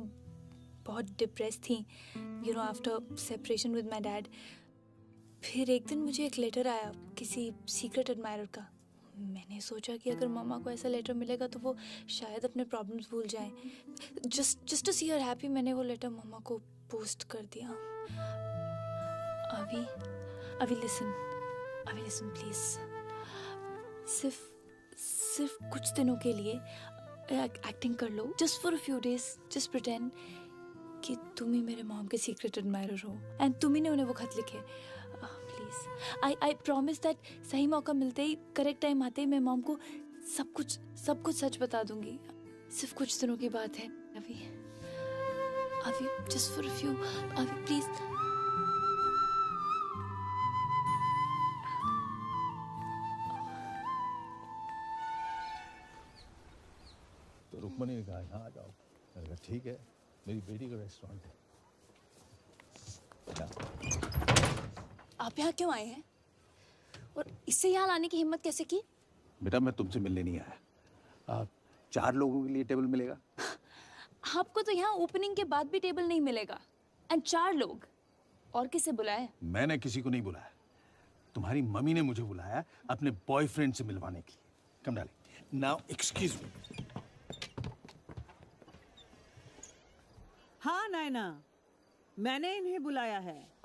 बहुत डिप्रेस थी, you know, after separation with my dad. फिर एक दिन मुझे एक लेटर आया किसी सीक्रेट एडमायरर का। मैंने सोचा कि अगर मम्मा को ऐसा लेटर मिलेगा तो वो शायद अपने प्रॉब्लम्स भूल जाएं। Just to see her happy मैंने वो लेटर मम्मा को पोस्ट कर दिया। अभी लिसन प्लीज। सिर्फ कुछ दिनों के लिए एक्टिंग कर लो, just for a few days. Just pretend कि तुम ही मेरे मॉम के सीक्रेट एडमायरर हो एंड तुम ही ने उन्हें वो खत लिखे। प्लीज आई प्रॉमिस दैट सही मौका मिलते ही, करेक्ट टाइम आते ही मैं मॉम को सब कुछ सच बता दूंगी। सिर्फ कुछ दिनों की बात है। अभी जस्ट फॉर अ फ्यू, अभी प्लीज। तो रुक्मणी ने कहा यहाँ आ जाओ। मैंने कहा ठीक है, मेरी बेटी का रेस्टोरेंट है। आप यहाँ क्यों आए हैं और इससे यहाँ लाने की हिम्मत कैसे की? बेटा मैं तुमसे मिलने नहीं आया। 4 लोगों के लिए टेबल मिलेगा? आपको तो यहाँ ओपनिंग के बाद भी टेबल नहीं मिलेगा। एंड 4 लोग, और किसे बुलाए? मैंने किसी को नहीं बुलाया, तुम्हारी मम्मी ने मुझे बुलाया अपने बॉयफ्रेंड से मिलवाने के लिए। कम डाले। Now excuse me. हाँ नैना, मैंने इन्हें बुलाया है।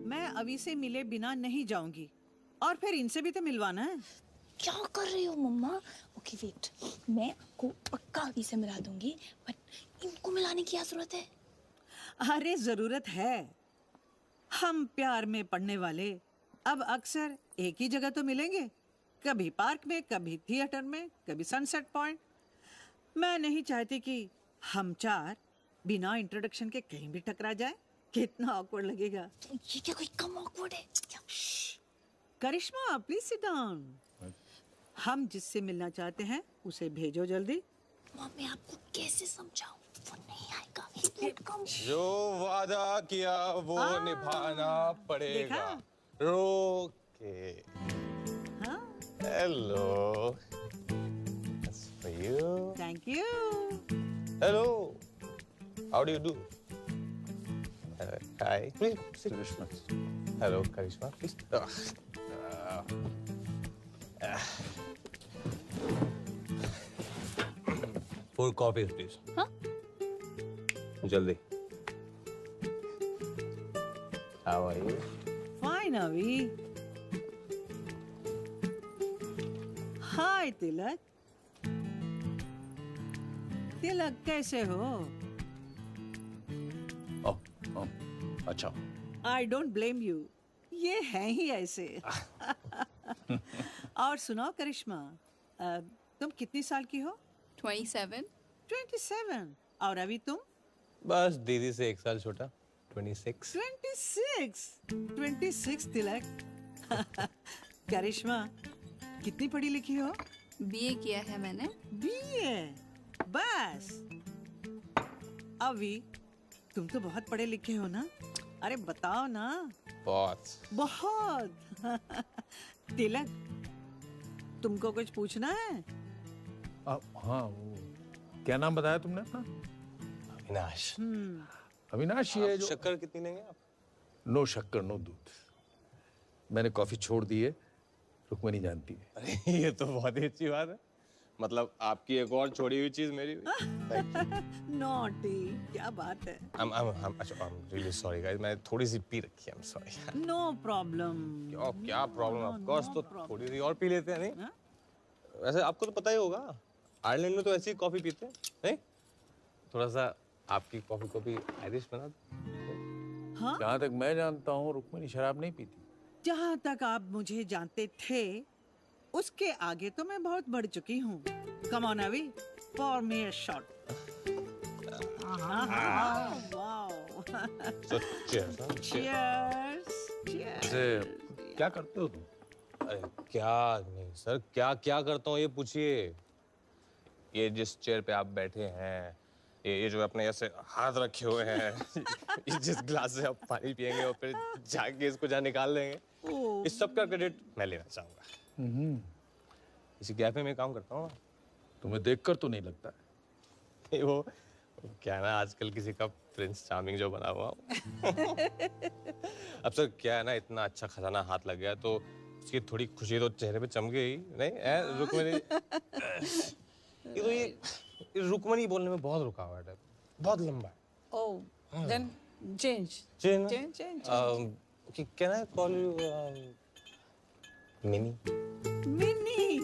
मैं अभी से मिले बिना नहीं जाऊंगी, और फिर इनसे भी तो मिलवाना है। क्या कर रही हो मम्मा? ओके वेट, मैं आपको पक्का अभी से मिला दूंगी, बट इनको मिलाने की क्या जरूरत है? अरे जरूरत है। हम प्यार में पड़ने वाले अब अक्सर एक ही जगह तो मिलेंगे, कभी पार्क में, कभी थिएटर में, कभी सनसेट पॉइंट। मैं नहीं चाहती कि हम 4 बिना इंट्रोडक्शन के कहीं भी टकरा जाए। कितना ऑकवर्ड लगेगा। ये क्या कोई कम ऑकवर्ड है क्या? करिश्मा प्लीज सिट डाउन। हम जिससे मिलना चाहते हैं उसे भेजो जल्दी। मम्मी आपको कैसे समझाऊं, वो नहीं आएगा। He won't come. जो वादा किया वो निभाना पड़ेगा। रोके। Hello. That's for you. Thank you. Hello. How do you do? Hi. Please sit. Karishma. Hello, Karishma. Please. Four coffees, please. Huh? जल्दी। How are you? Fine, Avi. Hi, तिलक। तिलक कैसे हो? अच्छा। I don't blame you. ये हैं ही ऐसे। और सुनो करिश्मा, तुम कितनी साल की हो? 27. 27। और अभी तुम? बस दीदी से 1 साल छोटा। 26। 26 तिलक। करिश्मा कितनी पढ़ी लिखी हो? बीए किया है मैंने। बीए बस। अभी तुम तो बहुत पढ़े लिखे हो ना? अरे बताओ ना। बहुत। तिलक तुमको कुछ पूछना है? हाँ, वो क्या नाम बताया तुमने अपना? अविनाश। अविनाश ये जो शक्कर कितनी लेंगे आप? नो शक्कर नो दूध। मैंने कॉफी छोड़ दी है, रुक्मिणी जानती है। अरे ये तो बहुत ही अच्छी बात है। मतलब आपकी एक और छोड़ी हुई चीज मेरी हुई। नॉटी, क्या बात है? I'm really sorry guys, मैंने थोड़ी सी पी रखी है। I'm sorry। No problem. क्या प्रॉब्लम? ऑफ कोर्स तो थोड़ी सी और पी लेते हैं नहीं? वैसे आपको तो पता ही होगा, आयरलैंड में तो ऐसी कॉफी पीते हैं नहीं? थोड़ा सा आपकी कॉफी को भी आयरिश बना दो। हाँ? जहाँ तक मैं जानता हूँ रुक्मिणी शराब नहीं पीती। जहाँ तक आप मुझे जानते थे उसके आगे तो मैं बहुत बढ़ चुकी हूँ। Come on अभी, pour me a shot. Wow. So cheers. Cheers. Cheers. क्या करते हो तुम? अरे क्या नहीं सर, क्या करता हूँ ये पूछिए। ये जिस चेयर पे आप बैठे हैं, ये जो अपने ऐसे हाथ रखे हुए हैं, ये जिस ग्लास से आप पानी पियेंगे और फिर जाके इसको जहाँ निकाल लेंगे, इस सब का क्रेडिट मैं लेना चाहूँगा। इसी कैफे में काम करता हूँ। तुम्हें देखकर तो नहीं लगता है। वो क्या है ना, आजकल किसी का प्रिंस चार्मिंग जो बना हुआ अब सर क्या है ना, इतना अच्छा खजाना हाथ लग गया तो उसकी थोड़ी खुशी तो चेहरे पे चमके ही नहीं। रुक्मिणी ये रुक्मिणी बोलने में बहुत रुकावट है, बहुत लंबा है। Oh, then change. Change. Can I call you Minnie? Minnie.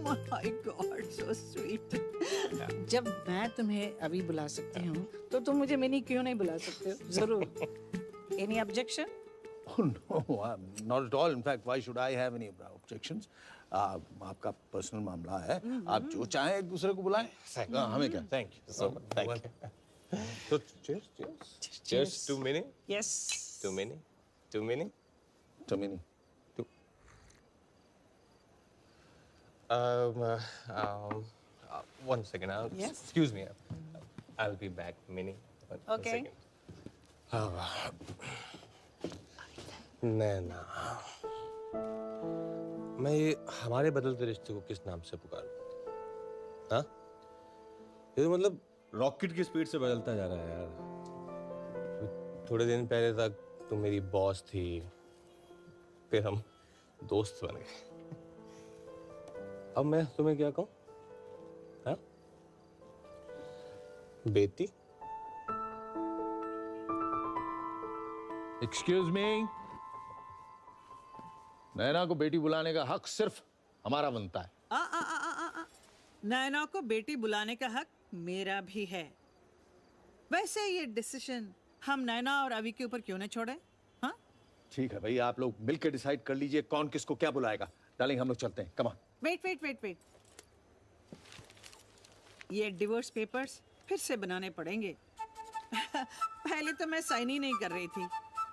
My God, so sweet. जब मैं तुम्हें अभी बुला सकती हूँ, तो तुम मुझे मिनी क्यों नहीं बुला सकते हो? जरूर। Any objection? Oh no, not at all. In fact, why should I have any objections? आपका पर्सनल मामला है, आप जो चाहें एक दूसरे को बुलाएं। हमें क्या? Thank you so much. Thank you. So cheers to Minnie. Yes. To Minnie. To Minnie. To Minnie. One second. Yes. Excuse me. I'll be back, Minnie. One second. नैना, मैं ये हमारे बदलते रिश्ते को किस नाम से पुकारूं? हाँ? ये तो मतलब रॉकेट की स्पीड से बदलता जा रहा है यार। थोड़े दिन पहले तक तुम मेरी बॉस थी, फिर हम दोस्त बन गए। अब मैं तुम्हें क्या कहूं? हाँ? बेटी? Excuse me. नैना को बेटी बुलाने का हक सिर्फ हमारा बनता है। नैना को बेटी बुलाने का हक मेरा भी है। वैसे ये डिसीजन हम नैना और अभी के ऊपर क्यों न छोड़े? हाँ? ठीक है भाई, आप लोग मिलकर डिसाइड कर लीजिए कौन किसको क्या बुलाएगा। डार्लिंग, हम लोग चलते हैं। Come on. वेट। ये डिवोर्स पेपर्स फिर से बनाने पड़ेंगे। पहले तो मैं साइन ही नहीं कर रही थी,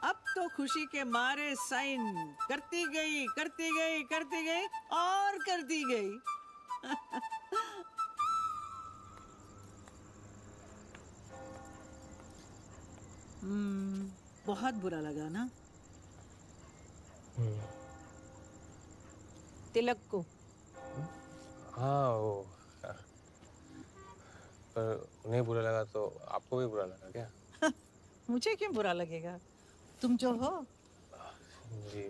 अब तो खुशी के मारे साइन करती गई करती गई करती गई और करती गई। बहुत बुरा लगा ना तिलक को? हाँ वो, पर उन्हें बुरा लगा तो आपको भी बुरा लगा क्या? मुझे क्यों बुरा लगेगा, तुम जो हो। जी।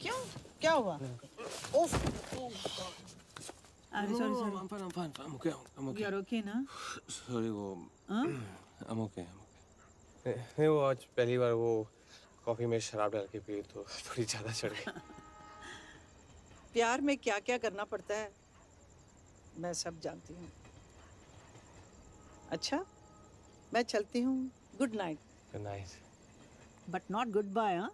क्यों, क्या हुआ? ओफ, अरे sorry sorry. I'm fine. I'm okay. You're okay ना? Sorry वो, I'm okay. नहीं वो आज पहली बार वो कॉफी में शराब डाल के पी तो थोड़ी ज्यादा चढ़ गई। प्यार में क्या क्या करना पड़ता है मैं सब जानती हूँ। अच्छा मैं चलती हूँ, good night. Good night. But not goodbye. हाँ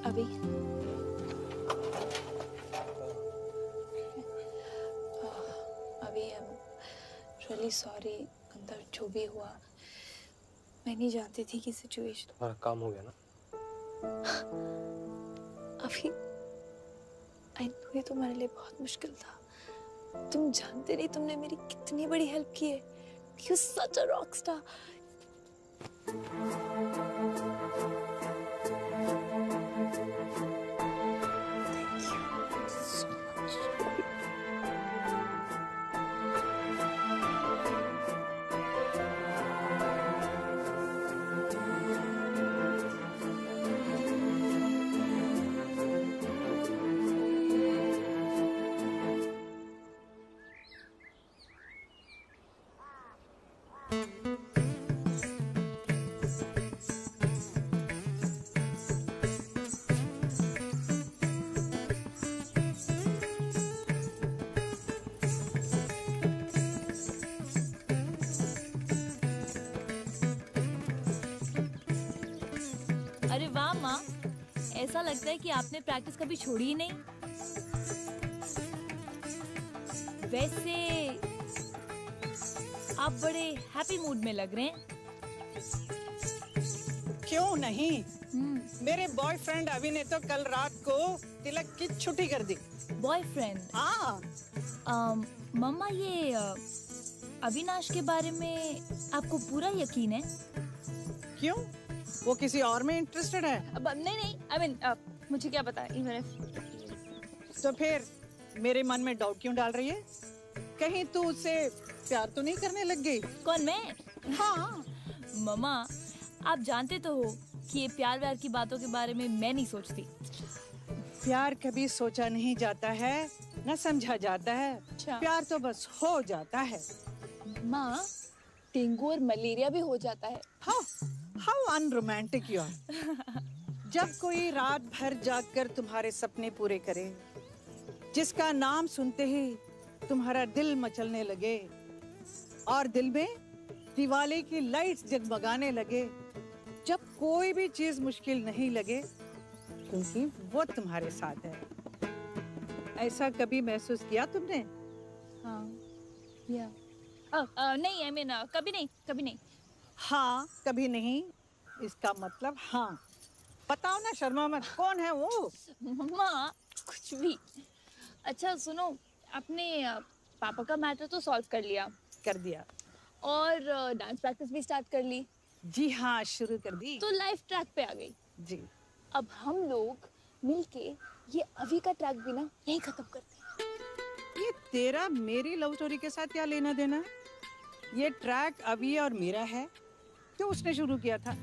अभी रियली सॉरी अंदर जो भी हुआ, मैं नहीं जानती थी कि सिचुएशन। तुम्हारा काम हो गया ना? अभी आई नो ये तुम्हारे लिए बहुत मुश्किल था। तुम जानते नहीं तुमने मेरी कितनी बड़ी हेल्प की है। You such a rock star. अरे वाह माँ, ऐसा लगता है कि आपने प्रैक्टिस कभी छोड़ी ही नहीं। वैसे आप बड़े हैप्पी मूड में लग रहे हैं। क्यों नहीं? मेरे बॉयफ्रेंड अभी ने तो कल रात को तिलक की छुट्टी कर दी। बॉयफ्रेंड? हाँ। मम्मा ये अविनाश के बारे में आपको पूरा यकीन है? क्यों? वो किसी और में इंटरेस्टेड है? अब नहीं आई मीन मुझे क्या पता इवन तो फिर मेरे मन में डाउट क्यों डाल रही है? कहीं तू उससे प्यार तो नहीं करने लग गई? कौन, मैं? हाँ। मम्मा आप जानते तो हो कि ये प्यार व्यार की बातों के बारे में मैं नहीं सोचती। प्यार कभी सोचा नहीं जाता है, न समझा जाता है। अच्छा। प्यार तो बस हो जाता है। माँ डेंगू और मलेरिया भी हो जाता है। How unromantic you are। जब कोई रात भर जागकर तुम्हारे सपने पूरे करे, जिसका नाम सुनते ही तुम्हारा दिल मचलने लगे और दिल में दिवाली की लाइट्स जगमगाने लगे, जब कोई भी चीज मुश्किल नहीं लगे क्योंकि वो तुम्हारे साथ है। ऐसा कभी महसूस किया तुमने? हाँ या नहीं आई मीन कभी नहीं। हाँ कभी नहीं इसका मतलब हाँ। बताओ ना, शर्मा मत, कौन है वो? मम्मा कुछ भी। अच्छा सुनो, आपने पापा का मैटर तो सॉल्व कर लिया? कर दिया। और डांस प्रैक्टिस भी स्टार्ट कर ली? जी हाँ शुरू कर दी। तो लाइफ ट्रैक पे आ गई जी। अब हम लोग मिलके ये अभी का ट्रैक भी ना यहीं खत्म करते हैं। ये तेरा मेरी लव स्टोरी के साथ क्या लेना देना? ये ट्रैक अभी और मेरा है, जो उसने शुरू किया था।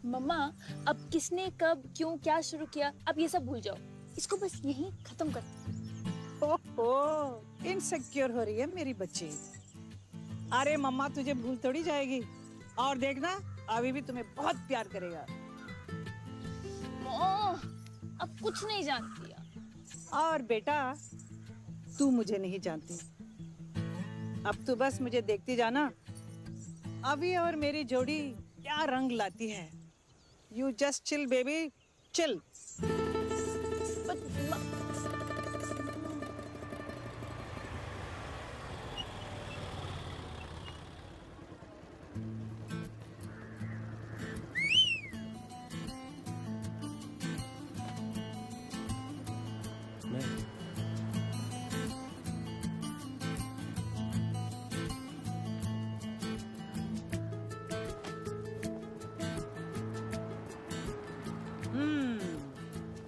मम्मा अब किसने कब क्यों क्या शुरू किया अब ये सब भूल जाओ, इसको बस यहीं खत्म करते हैं। ओहो इनसिक्योर हो रही है मेरी बच्ची। अरे मम्मा तुझे भूल थोड़ी जाएगी, और देखना अभी भी तुम्हें बहुत प्यार करेगा। अब कुछ नहीं जानती। और बेटा तू मुझे नहीं जानती, अब तो बस मुझे देखती जाना, अभी और मेरी जोड़ी क्या रंग लाती है। You just chill baby, chill.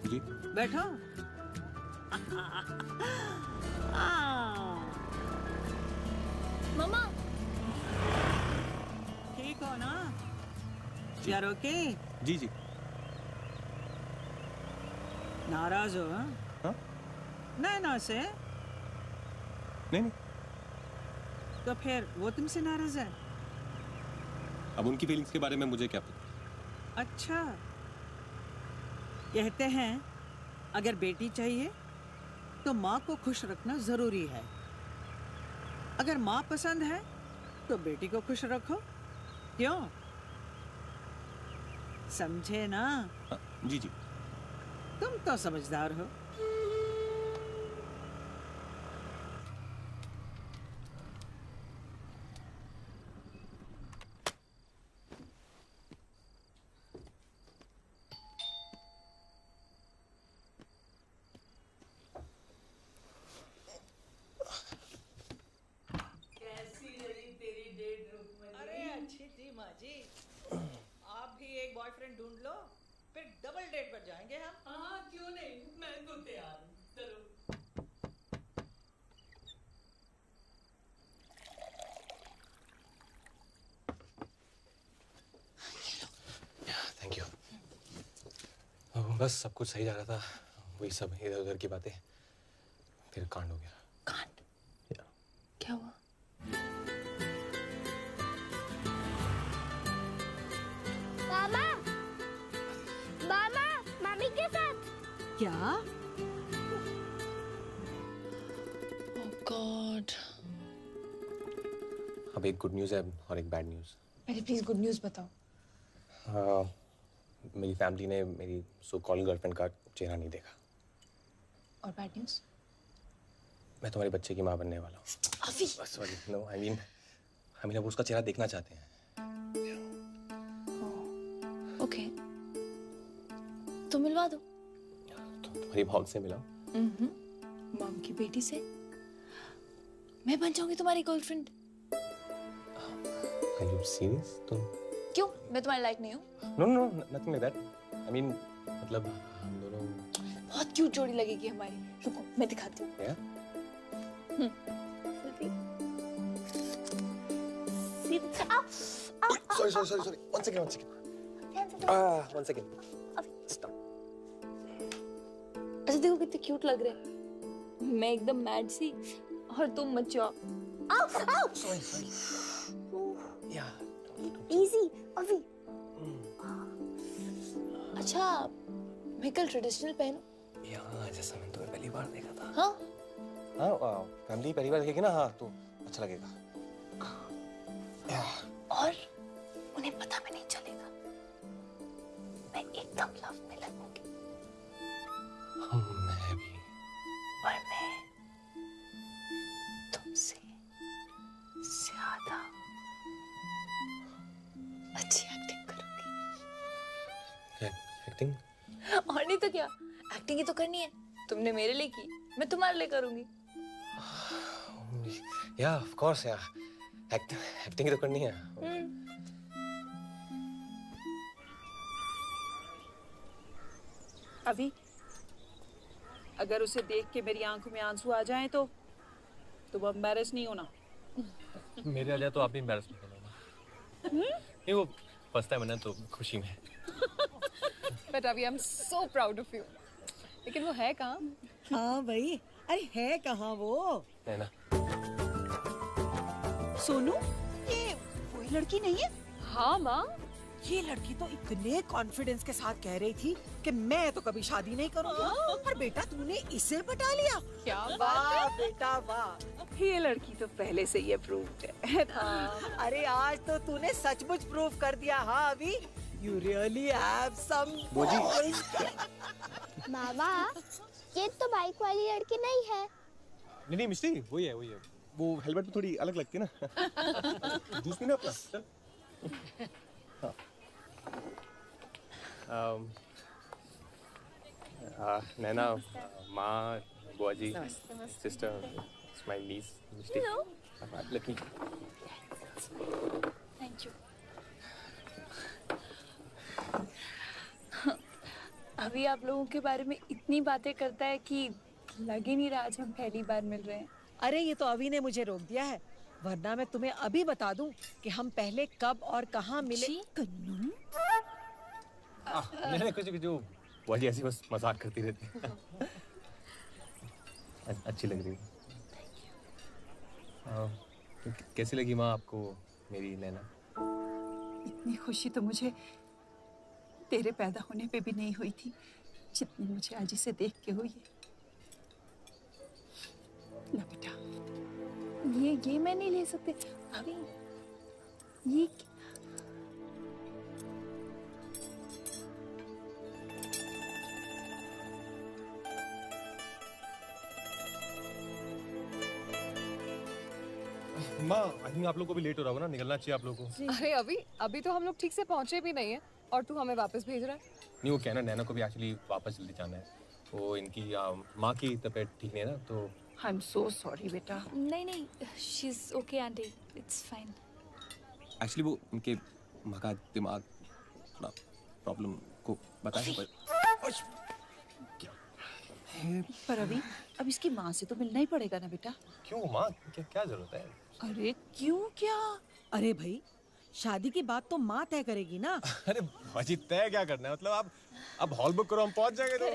जी बैठो। मामा ठीक हो ना? यार ओके? जी जी। नाराज हो? हाँ? नैना से? नहीं नहीं। तो फिर वो तुमसे नाराज है? अब उनकी फीलिंग्स के बारे में मुझे क्या पता। अच्छा, कहते हैं अगर बेटी चाहिए तो माँ को खुश रखना जरूरी है। अगर माँ पसंद है तो बेटी को खुश रखो। क्यों? समझे ना? जी जी। तुम तो समझदार हो। आप भी एक बॉयफ्रेंड ढूंढ लो, फिर डबल डेट पर जाएंगे हम। हाँ क्यों नहीं, मैं तो तैयार हूँ। चलो। Thank you. बस सब कुछ सही जा रहा था, वही सब इधर उधर की बातें, फिर कांड हो गया। कांड? क्या हुआ? मामा, मामा, मम्मी के साथ। क्या? ओह गॉड। अब एक गुड न्यूज़ है और एक बैड न्यूज़। पहले प्लीज गुड न्यूज़ बताओ। मेरी फैमिली ने मेरी सो कॉल्ड गर्लफ्रेंड का चेहरा नहीं देखा। और बैड न्यूज़? मैं तुम्हारे बच्चे की माँ बनने वाला हूँ। अभी? सॉरी, नो आई मीन अब उसका चेहरा देखना चाहते हैं। ओके, तो मिलवा दो। तुम्हारी मॉम से मिलाओ। मॉम की बेटी से मैं बन जाऊंगी तुम्हारी गर्लफ्रेंड। Are you serious? तुम? क्यों? मैं तुम्हारे लायक नहीं हूँ? No, no, nothing like that. I mean, मतलब हम दोनों बहुत क्यूट जोड़ी लगेगी हमारी। रुको मैं दिखाती हूँ। Yeah? Sorry. One second. One second. Stop. अच्छा देखो कितने क्यूट लग रहे हैं। मैं एकदम मैड सी और तुम मच्योर। Sorry. Yeah. इजी अभी। अच्छा मैं कल ट्रेडिशनल पहनूं? यहाँ जैसा मैंने तुम्हें पहली बार देखा था। हाँ? हाँ, फैमिली पहली बार देखेगी ना, हाँ तो अच्छा लगेगा। और उन्हें पता भी नहीं चलेगा। मैं एकदम लव में लगूंगी। मैं भी। और मैं तुमसे ज्यादा अच्छी एक्टिंग करूंगी। एक्टिंग? और नहीं तो क्या, एक्टिंग ही तो करनी है। तुमने मेरे लिए की, मैं तुम्हारे लिए करूंगी। या ऑफ कोर्स यार, एक्टिंग तो करनी है। अभी अगर उसे देख के मेरी आंखों में आंसू आ जाएं तो तुम एम्बैरेस नहीं होना। मेरे आ जाए तो आप भी एम्बैरेस नहीं होना। नहीं वो फर्स्ट टाइम है ना, तो खुशी में। बट अभी आई am so proud of you. लेकिन वो है कहाँ? हाँ भाई, अरे है कहाँ वो? है ना? सोनू, ये वही लड़की नहीं है? हाँ माँ, ये लड़की तो इतने कॉन्फिडेंस के साथ कह रही थी कि मैं तो कभी शादी नहीं करूंगी, पर बेटा तूने इसे पटा लिया। क्या वाह बेटा वाह, ये लड़की तो पहले से ही अप्रूव्ड है ना? अरे आज तो तूने सचमुच प्रूव कर दिया। हाँ अभी यू रियली हैव सम। मामा, ये तो बाइक वाली लड़की नहीं है। नहीं मिस्टी, वही है। वो हेलमेट पे थोड़ी अलग लगती है ना। जूस पीना अपना, चल। नैना, माँ, बुआ जी, sister, my niece Mishti. Let me. Thank you. अभी आप लोगों के बारे में इतनी बातें करता है कि लग ही नहीं रहा आज हम पहली बार मिल रहे हैं। अरे ये तो अभी ने मुझे रोक दिया है, वरना मैं तुम्हें अभी बता दूं कि हम पहले कब और कहाँ मिले। कन्नू? नहीं कुछ जो बुआ जी ऐसी बस मजाक करती रहती है। अच्छी लग रही है। कैसी लगी माँ आपको मेरी नैना? इतनी खुशी तो मुझे तेरे पैदा होने पे भी नहीं हुई थी जितनी मुझे आज इसे देख के हुई है। ना बेटा, ये मैं नहीं ले सकते अभी। ये माँ, आई थिंक आप लोगों को भी लेट हो रहा होगा ना, निकलना चाहिए आप लोगों को। अरे अभी तो हम लोग ठीक से पहुंचे भी नहीं है और तू हमें वापस भेज रहा है। नहीं वो कहना, नैना को भी एक्चुअली वापस जल्दी जाना है। वो इनकी माँ की तबीयत ठीक नहीं है ना, तो आई एम सो सॉरी बेटा। नहीं, she is okay aunty, it's fine. Actually वो उनके माँ का दिमाग थोड़ा प्रॉब्लम को बताया पर अभी अब इसकी माँ से तो मिलना ही पड़ेगा ना बेटा। क्यों माँ, क्या जरूरत है? अरे क्यों क्या? अरे भाई शादी की बात तो माँ तय करेगी ना। अरे बाजी तय क्या करना है, मतलब आप हॉल बुक करो, हम पहुंच जाएंगे। तो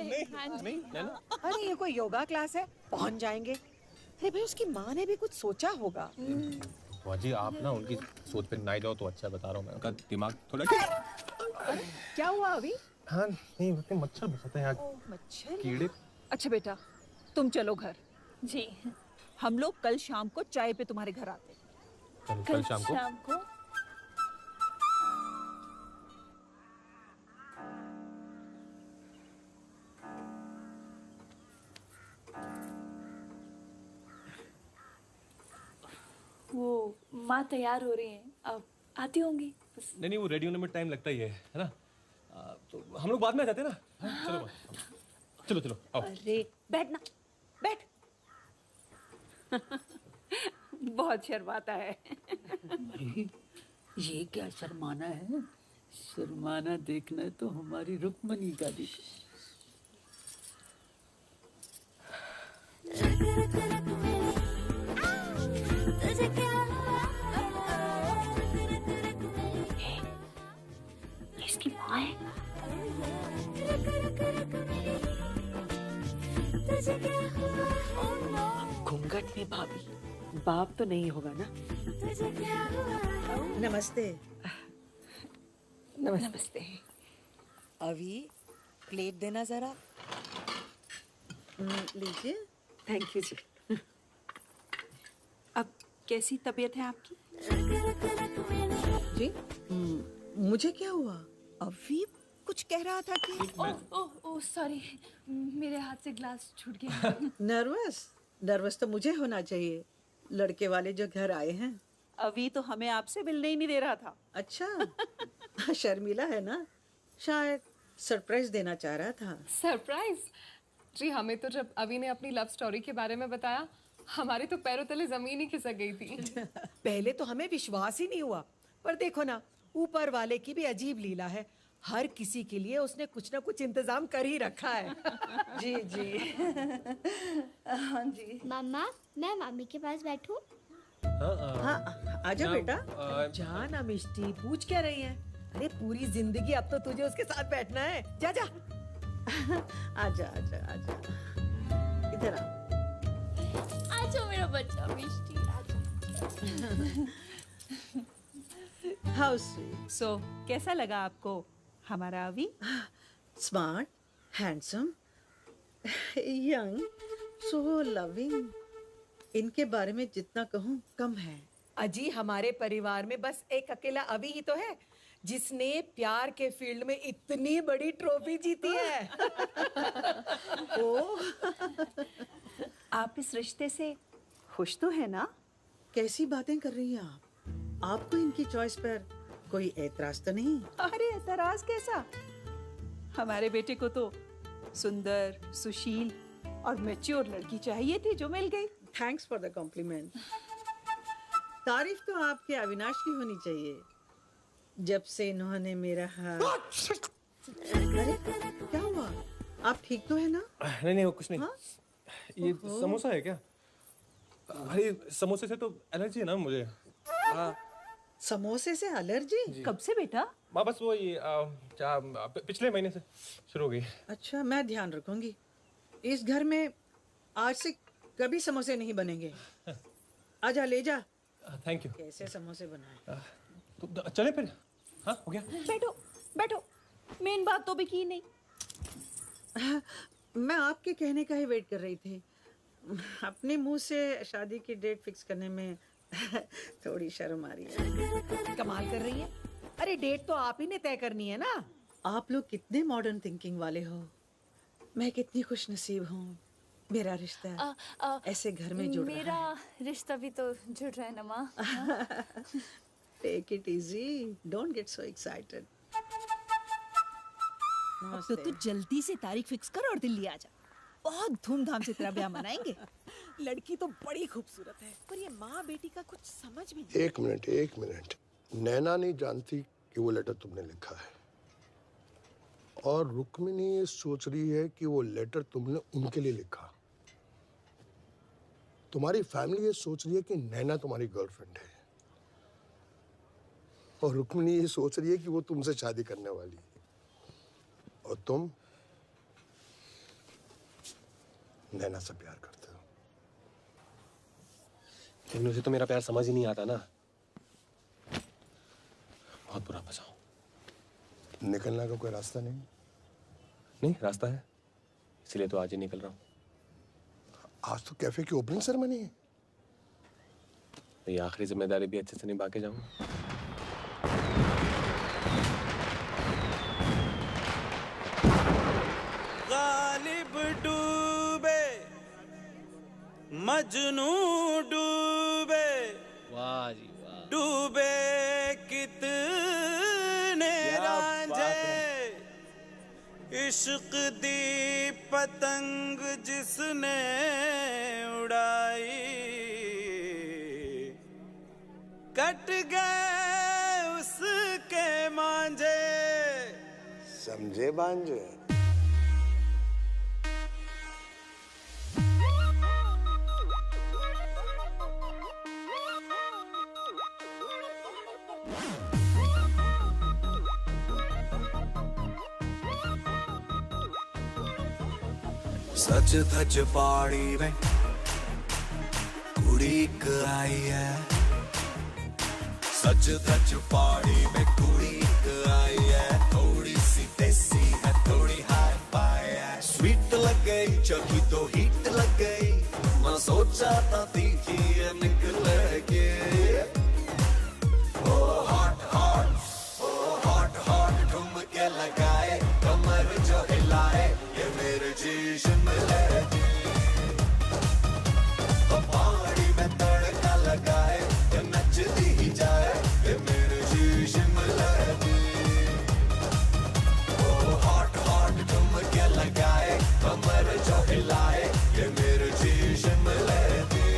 नहीं नैना। अरे ये कोई योगा क्लास है, पहुंच जाएंगे। अरे भाई उसकी माँ ने भी कुछ सोचा होगा। बाजी आप ना उनकी सोच पे ना जाओ तो अच्छा है, बता रहा हूँ मैं। उनका दिमाग थोड़ा क्या हुआ अभी? हाँ नहीं, मच्छर बसाते हैं यहाँ, मच्छर कीड़े। अच्छा बेटा तुम चलो घर। जी। हम लोग कल शाम को चाय पे तुम्हारे घर आते। कल शाम को? वो माँ तैयार हो रही हैं, अब आती होंगी। नहीं वो रेडी होने में टाइम लगता ही है ना। तो हम लोग बाद में आ जाते हैं ना। चलो माँ, चलो आओ। अरे बैठ ना, बैठ। बहुत शर्माता है। ये क्या शर्माना है? शर्माना देखना है तो हमारी रुक्मणी का दिख। इसकी माँ है। घूंघट में भाभी, बाप तो नहीं होगा ना? नमस्ते। नमस्ते। अभी प्लेट देना जरा। लीजिए। थैंक यू जी। अब कैसी तबीयत है आपकी? जी मुझे क्या हुआ? अभी कुछ कह रहा था कि ओह सॉरी, मेरे हाथ से ग्लास छूट गया। नर्वस तो मुझे होना चाहिए, लड़के वाले जो घर आए हैं। अभी तो हमें आपसे मिलने ही नहीं दे रहा था। अच्छा शर्मिला है ना, शायद सरप्राइज देना चाह रहा था। सरप्राइज? जी हमें तो जब अभी ने अपनी लव स्टोरी के बारे में बताया, हमारे तो पैरों तले जमीन ही खिसक गई थी। पहले तो हमें विश्वास ही नहीं हुआ, पर देखो ना, ऊपर वाले की भी अजीब लीला है। हर किसी के लिए उसने कुछ ना कुछ इंतजाम कर ही रखा है। जी जी। हाँ जी। मामा, मैं मामी के पास बैठूं? हाँ आजा बेटा। जा ना मिष्टी, पूछ क्या रही है? अरे पूरी जिंदगी अब तो तुझे उसके साथ बैठना है। जा जा। आजा आजा आजा, इधर आ। आजा मेरा बच्चा मिष्टी, आजा। How sweet. सो कैसा लगा आपको हमारा अभी? Smart, handsome, young, so loving. इनके बारे में जितना कहूँ कम है। अजी हमारे परिवार में बस एक अकेला अभी ही तो है जिसने प्यार के फील्ड में इतनी बड़ी ट्रॉफी जीती है। ओ, आप इस रिश्ते से खुश तो है ना? कैसी बातें कर रही हैं आप? आपको इनकी चॉइस पर कोई एतराज तो नहीं? अरे एतराज कैसा? हमारे बेटे को तो सुंदर, सुशील और मैच्योर लड़की चाहिए थी जो मिल गई। Thanks for the compliment. तारीफ तो आपके अविनाश की होनी चाहिए। जब से इन्होंने मेरा हाथ। अरे क्या हुआ? आप ठीक तो है ना? नहीं वो कुछ नहीं। हाँ? ये समोसा है क्या? अरे समोसे से तो एलर्जी है ना मुझे। हाँ। समोसे से एलर्जी? कब से बेटा? माँ बस वो ये पिछले महीने से शुरू हो गई। अच्छा, मैं ध्यान रखूंगी। इस घर में आज से कभी समोसे नहीं बनेंगे। आजा ले जा। Thank you. कैसे समोसे बनाए? तो चले फिर। हाँ हो गया। बैठो बैठो, मेन बात तो भी की नहीं। मैं आपके कहने का ही वेट कर रही थी। अपने मुंह से शादी की डेट फिक्स करने में थोड़ी शर्म आ रही है। कमाल कर रही है। अरे डेट तो आप ही ने तय करनी है ना। आप लोग कितने मॉडर्न थिंकिंग वाले हो। मैं कितनी खुशनसीब हूँ। मेरा रिश्ता ऐसे घर में जुड़ रहा है। मेरा रिश्ता भी तो जुड़ रहा है ना माँ। Take it easy, don't get so excited. तो तू जल्दी से तारीख फिक्स कर और दिल्ली आ जा। बहुत धूमधाम से तेरा ब्याह मनाएंगे। लड़की तो बड़ी खूबसूरत है, पर ये माँ बेटी का कुछ समझ में नहीं। एक मिनट। नैना नहीं जानती कि वो लेटर तुमने लिखा है, और रुक्मिनी ये सोच रही है कि वो लेटर तुमने उनके लिए लिखा। तुम्हारी फैमिली ये सोच रही है कि नैना तुम्हारी गर्लफ्रेंड है, और रुक्मिनी ये सोच रही है कि वो तुमसे शादी करने वाली है, और तुम नैना से प्यार करते हो। लेकिन उसे तो मेरा प्यार समझ ही नहीं आता ना। बहुत बुरा फंसा हूं। निकलने का कोई रास्ता नहीं? नहीं, रास्ता है, इसलिए तो आज ही निकल रहा हूँ। आज तो कैफे की ओपनिंग सेरेमनी है। ये आखिरी जिम्मेदारी भी अच्छे से निभा के जाऊंगा। गालिब डूबे, मजनू डूबे, वाह जी वाह। डूबे कितने रांझे, इश्क दी पतंग जिसने उड़ाई, कट गए उसके मांझे। समझे बांझे? सच धज पहाड़ी में कुड़ी एक आई है, सच धज पहाड़ी में कुड़ी एक आई है। थोड़ी सी देसी है, थोड़ी हाई फाई है। स्वीट लग गई, चखी तो हीट लग गई। मैं सोचा था तीखी है निकलेगी। ओ हॉट हॉट, ओ हॉट हॉट, ठुमके लगाए, कमर जो हिलाए, ये मेरे जी शिमले जी। ओ पहाड़ी में तड़का लगाए, ये नचती ही जाए, ये मेरे जी शिमले जी। ओ हॉट हॉट, ठुमके लगाए, कमर जो हिलाए, ये मेरे जी शिमले जी।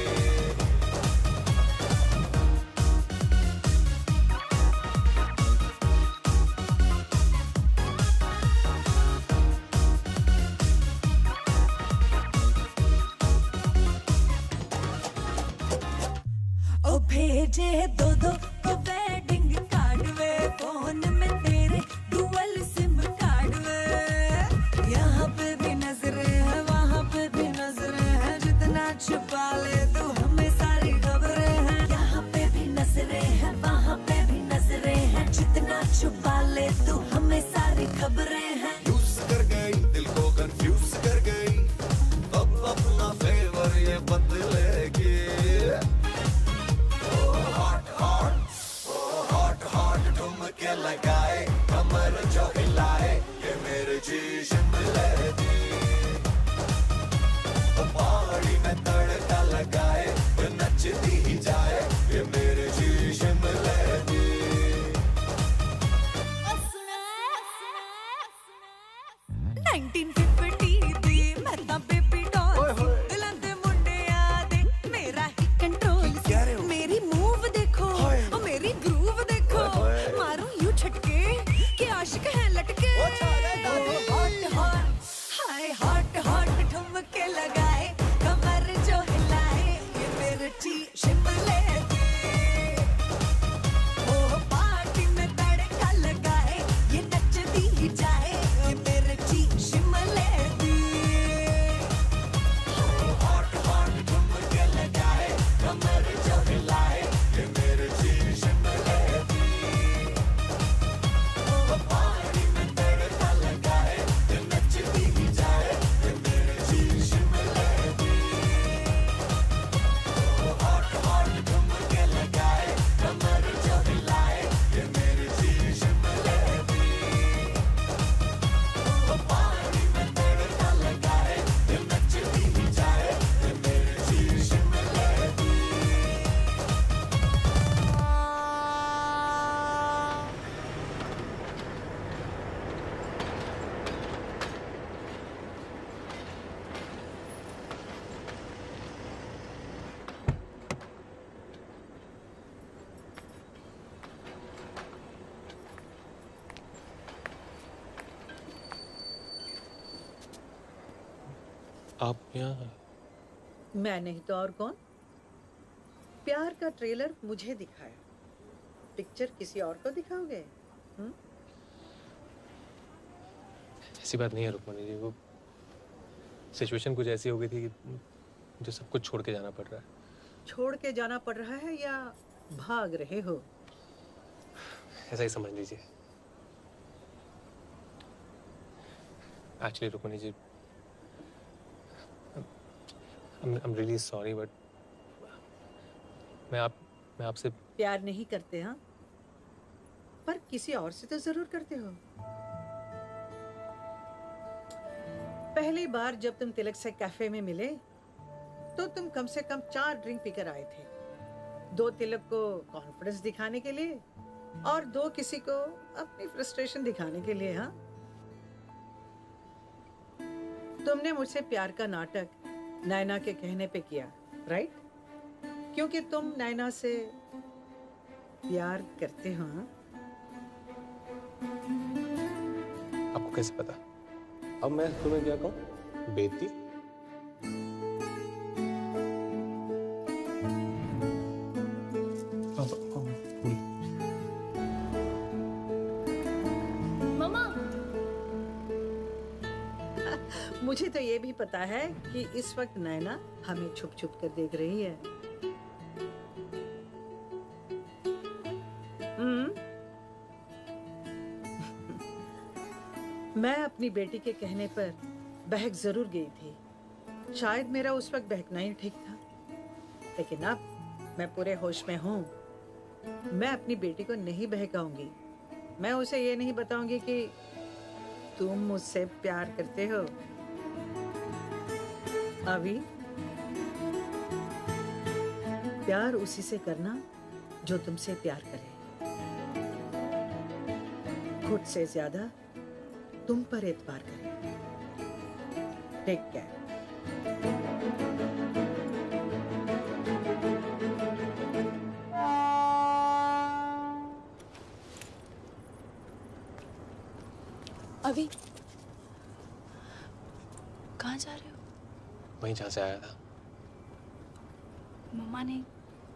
ओ भेजे दो के वेडिंग कार्ड वे, फोन में तेरे डुअल सिम कार्ड वे। यहाँ पे भी नजरे है, वहाँ पे भी नजरे है, जितना छुपा ले तू हमें सारी खबरें हैं। यहाँ पे भी नजरे है, वहाँ पे भी नजरे तू हमें सारी खबरें हैं। यूज कर गई दिल को कंफ्यूज कर गई, अब अपना फेवर ये बदलेगी। हॉट हॉट हॉट ठुमके लगाए, कमर जो हिलाए, ये मेरे जी शिमले दी। पहाड़ी में तड़का लगाए, ये नचती ही जाए, ये मेरे जी शिमले दी। 1950 दी मैं तां बेबी डॉल सी, दिलां दे मुंडियां दे मेरा ही कंट्रोल सी। मेरी मूव देखो और मेरी ग्रूव देखो, मारूं यूं छटके कि आशिक हैं लटके। हॉट हॉट हाय हॉट हॉट ठुमके लगाए, कमर जो हिलाए, ये मेरे टी शिमले दी। ओ पार्टी में तड़का लगाए, ये नचती ही जाए, ये मेरे टी शिमले दी। हॉट हॉट ठुमके लगाए, कमर जो हिलाए, ये मेरे जी शिमले दी। पहाड़ी में तड़का लगाए, ये नचती ही जाए, ये मेरे जी शिमले दी। हॉट हॉट ठुमके लगाए, कमर जो हिलाए, ये मेरे जी शिमले दी। पहाड़ी में तड़का लगाए, ये नचती ही जाए, ये मेरे जी शिमले दी। आप यहाँ? मैं नहीं तो और कौन? प्यार का ट्रेलर मुझे दिखाया, पिक्चर किसी और को दिखाओगे? ऐसी बात नहीं है रुक्मणी जी, वो सिचुएशन कुछ ऐसी हो गई थी कि मुझे सब कुछ छोड़ के जाना पड़ रहा है। छोड़ के जाना पड़ रहा है या भाग रहे हो? ऐसा ही समझ लीजिए। Actually Rukmani ji, I'm really sorry, but मैं आपसे प्यार नहीं करते हाँ, पर किसी और से तो जरूर करते हो। पहली बार जब तुम तिलक से कैफे में मिले तो तुम कम से कम 4 ड्रिंक पीकर आए थे। 2 तिलक को कॉन्फिडेंस दिखाने के लिए और 2 किसी को अपनी फ्रस्ट्रेशन दिखाने के लिए। हाँ, तुमने मुझसे प्यार का नाटक नैना के कहने पे किया, राइट? क्योंकि तुम नैना से प्यार करते हो। हाँ? आपको कैसे पता? अब मैं तुम्हें क्या कहूँ? बेटी? मम्मा, मुझे तो ये भी पता है कि इस वक्त नैना हमें छुप छुप कर देख रही है। मैं अपनी बेटी के कहने पर बहक जरूर गई थी। शायद मेरा उस वक्त बहकना ही ठीक था, लेकिन अब मैं पूरे होश में हूँ। मैं अपनी बेटी को नहीं बहकाऊंगी। मैं उसे ये नहीं बताऊंगी कि तुम मुझसे प्यार करते हो। अभी प्यार उसी से करना जो तुमसे प्यार करे। खुद से ज्यादा तुम पर एतबार करे। Take care. अभी कहाँ जा रहे हो? वहीं जहाँ से आया था। मम्मा ने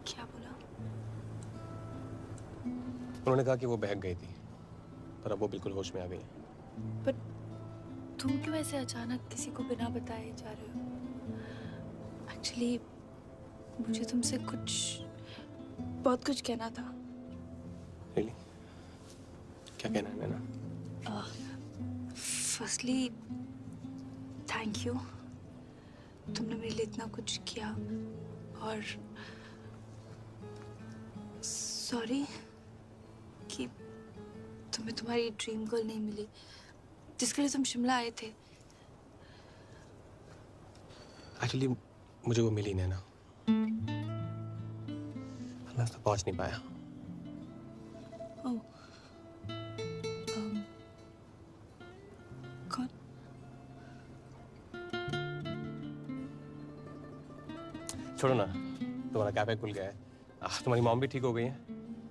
क्या बोला? उन्होंने कहा कि वो बहक गई थी, पर अब वो बिल्कुल होश में आ गई है। पर तुम क्यों ऐसे अचानक किसी को बिना बताए जा रहे हो? एक्चुअली मुझे तुमसे बहुत कुछ कहना था। Really? क्या कहना है नैना? फर्स्टली थैंक यू, तुमने मेरे लिए इतना कुछ किया, और सॉरी कि तुम्हें तुम्हारी ड्रीम गर्ल नहीं मिली जिसके लिए तुम शिमला आए थे। एक्चुअली मुझे वो मिली नैना, मैं उस तक पहुंच नहीं पाया। ओह, कौन? छोड़ो ना, तुम्हारा कैफे खुल गया है, तुम्हारी मॉम भी ठीक हो गई है,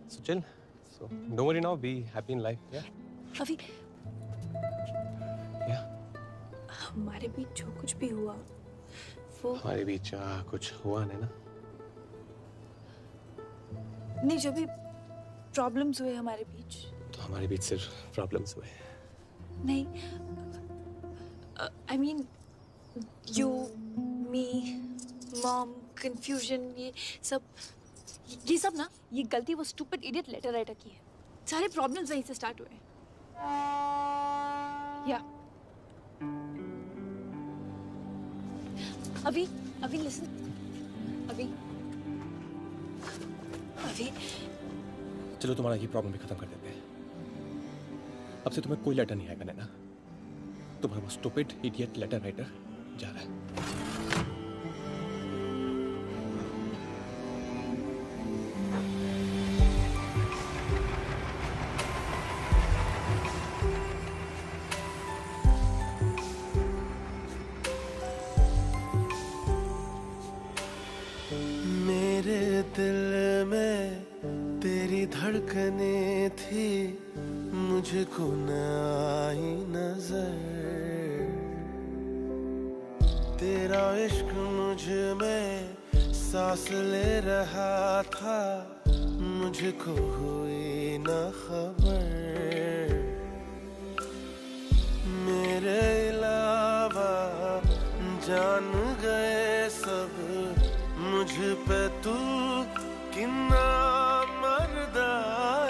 so chill, so don't worry now, be happy in life. या अभी हमारे बीच जो कुछ भी हुआ वो हमारे बीच कुछ हुआ नैना? नहीं, जो भी प्रॉब्लम्स हुए हमारे बीच। तो हमारे बीच सिर्फ प्रॉब्लम्स हुए? नहीं, I mean you, me, mom, confusion, ये सब ना, ये गलती वो स्टूपिड इडियट लेटर राइटर की है। सारे प्रॉब्लम्स वहीं से स्टार्ट हुए। या अभी लिसन, अभी चलो तुम्हारा ये प्रॉब्लम भी खत्म कर देते हैं। अब से तुम्हें कोई लेटर नहीं आएगा नैना, तुम्हारा वो स्टूपिड इडियट लेटर राइटर जा रहा है। मेरे दिल में तेरी धड़कने थी, मुझको न आई नजर, तेरा इश्क मुझ में सांस ले रहा था, मुझको हुई न खबर, मेरे अलावा जान गए सब मुझ पे तू कितना मर्दा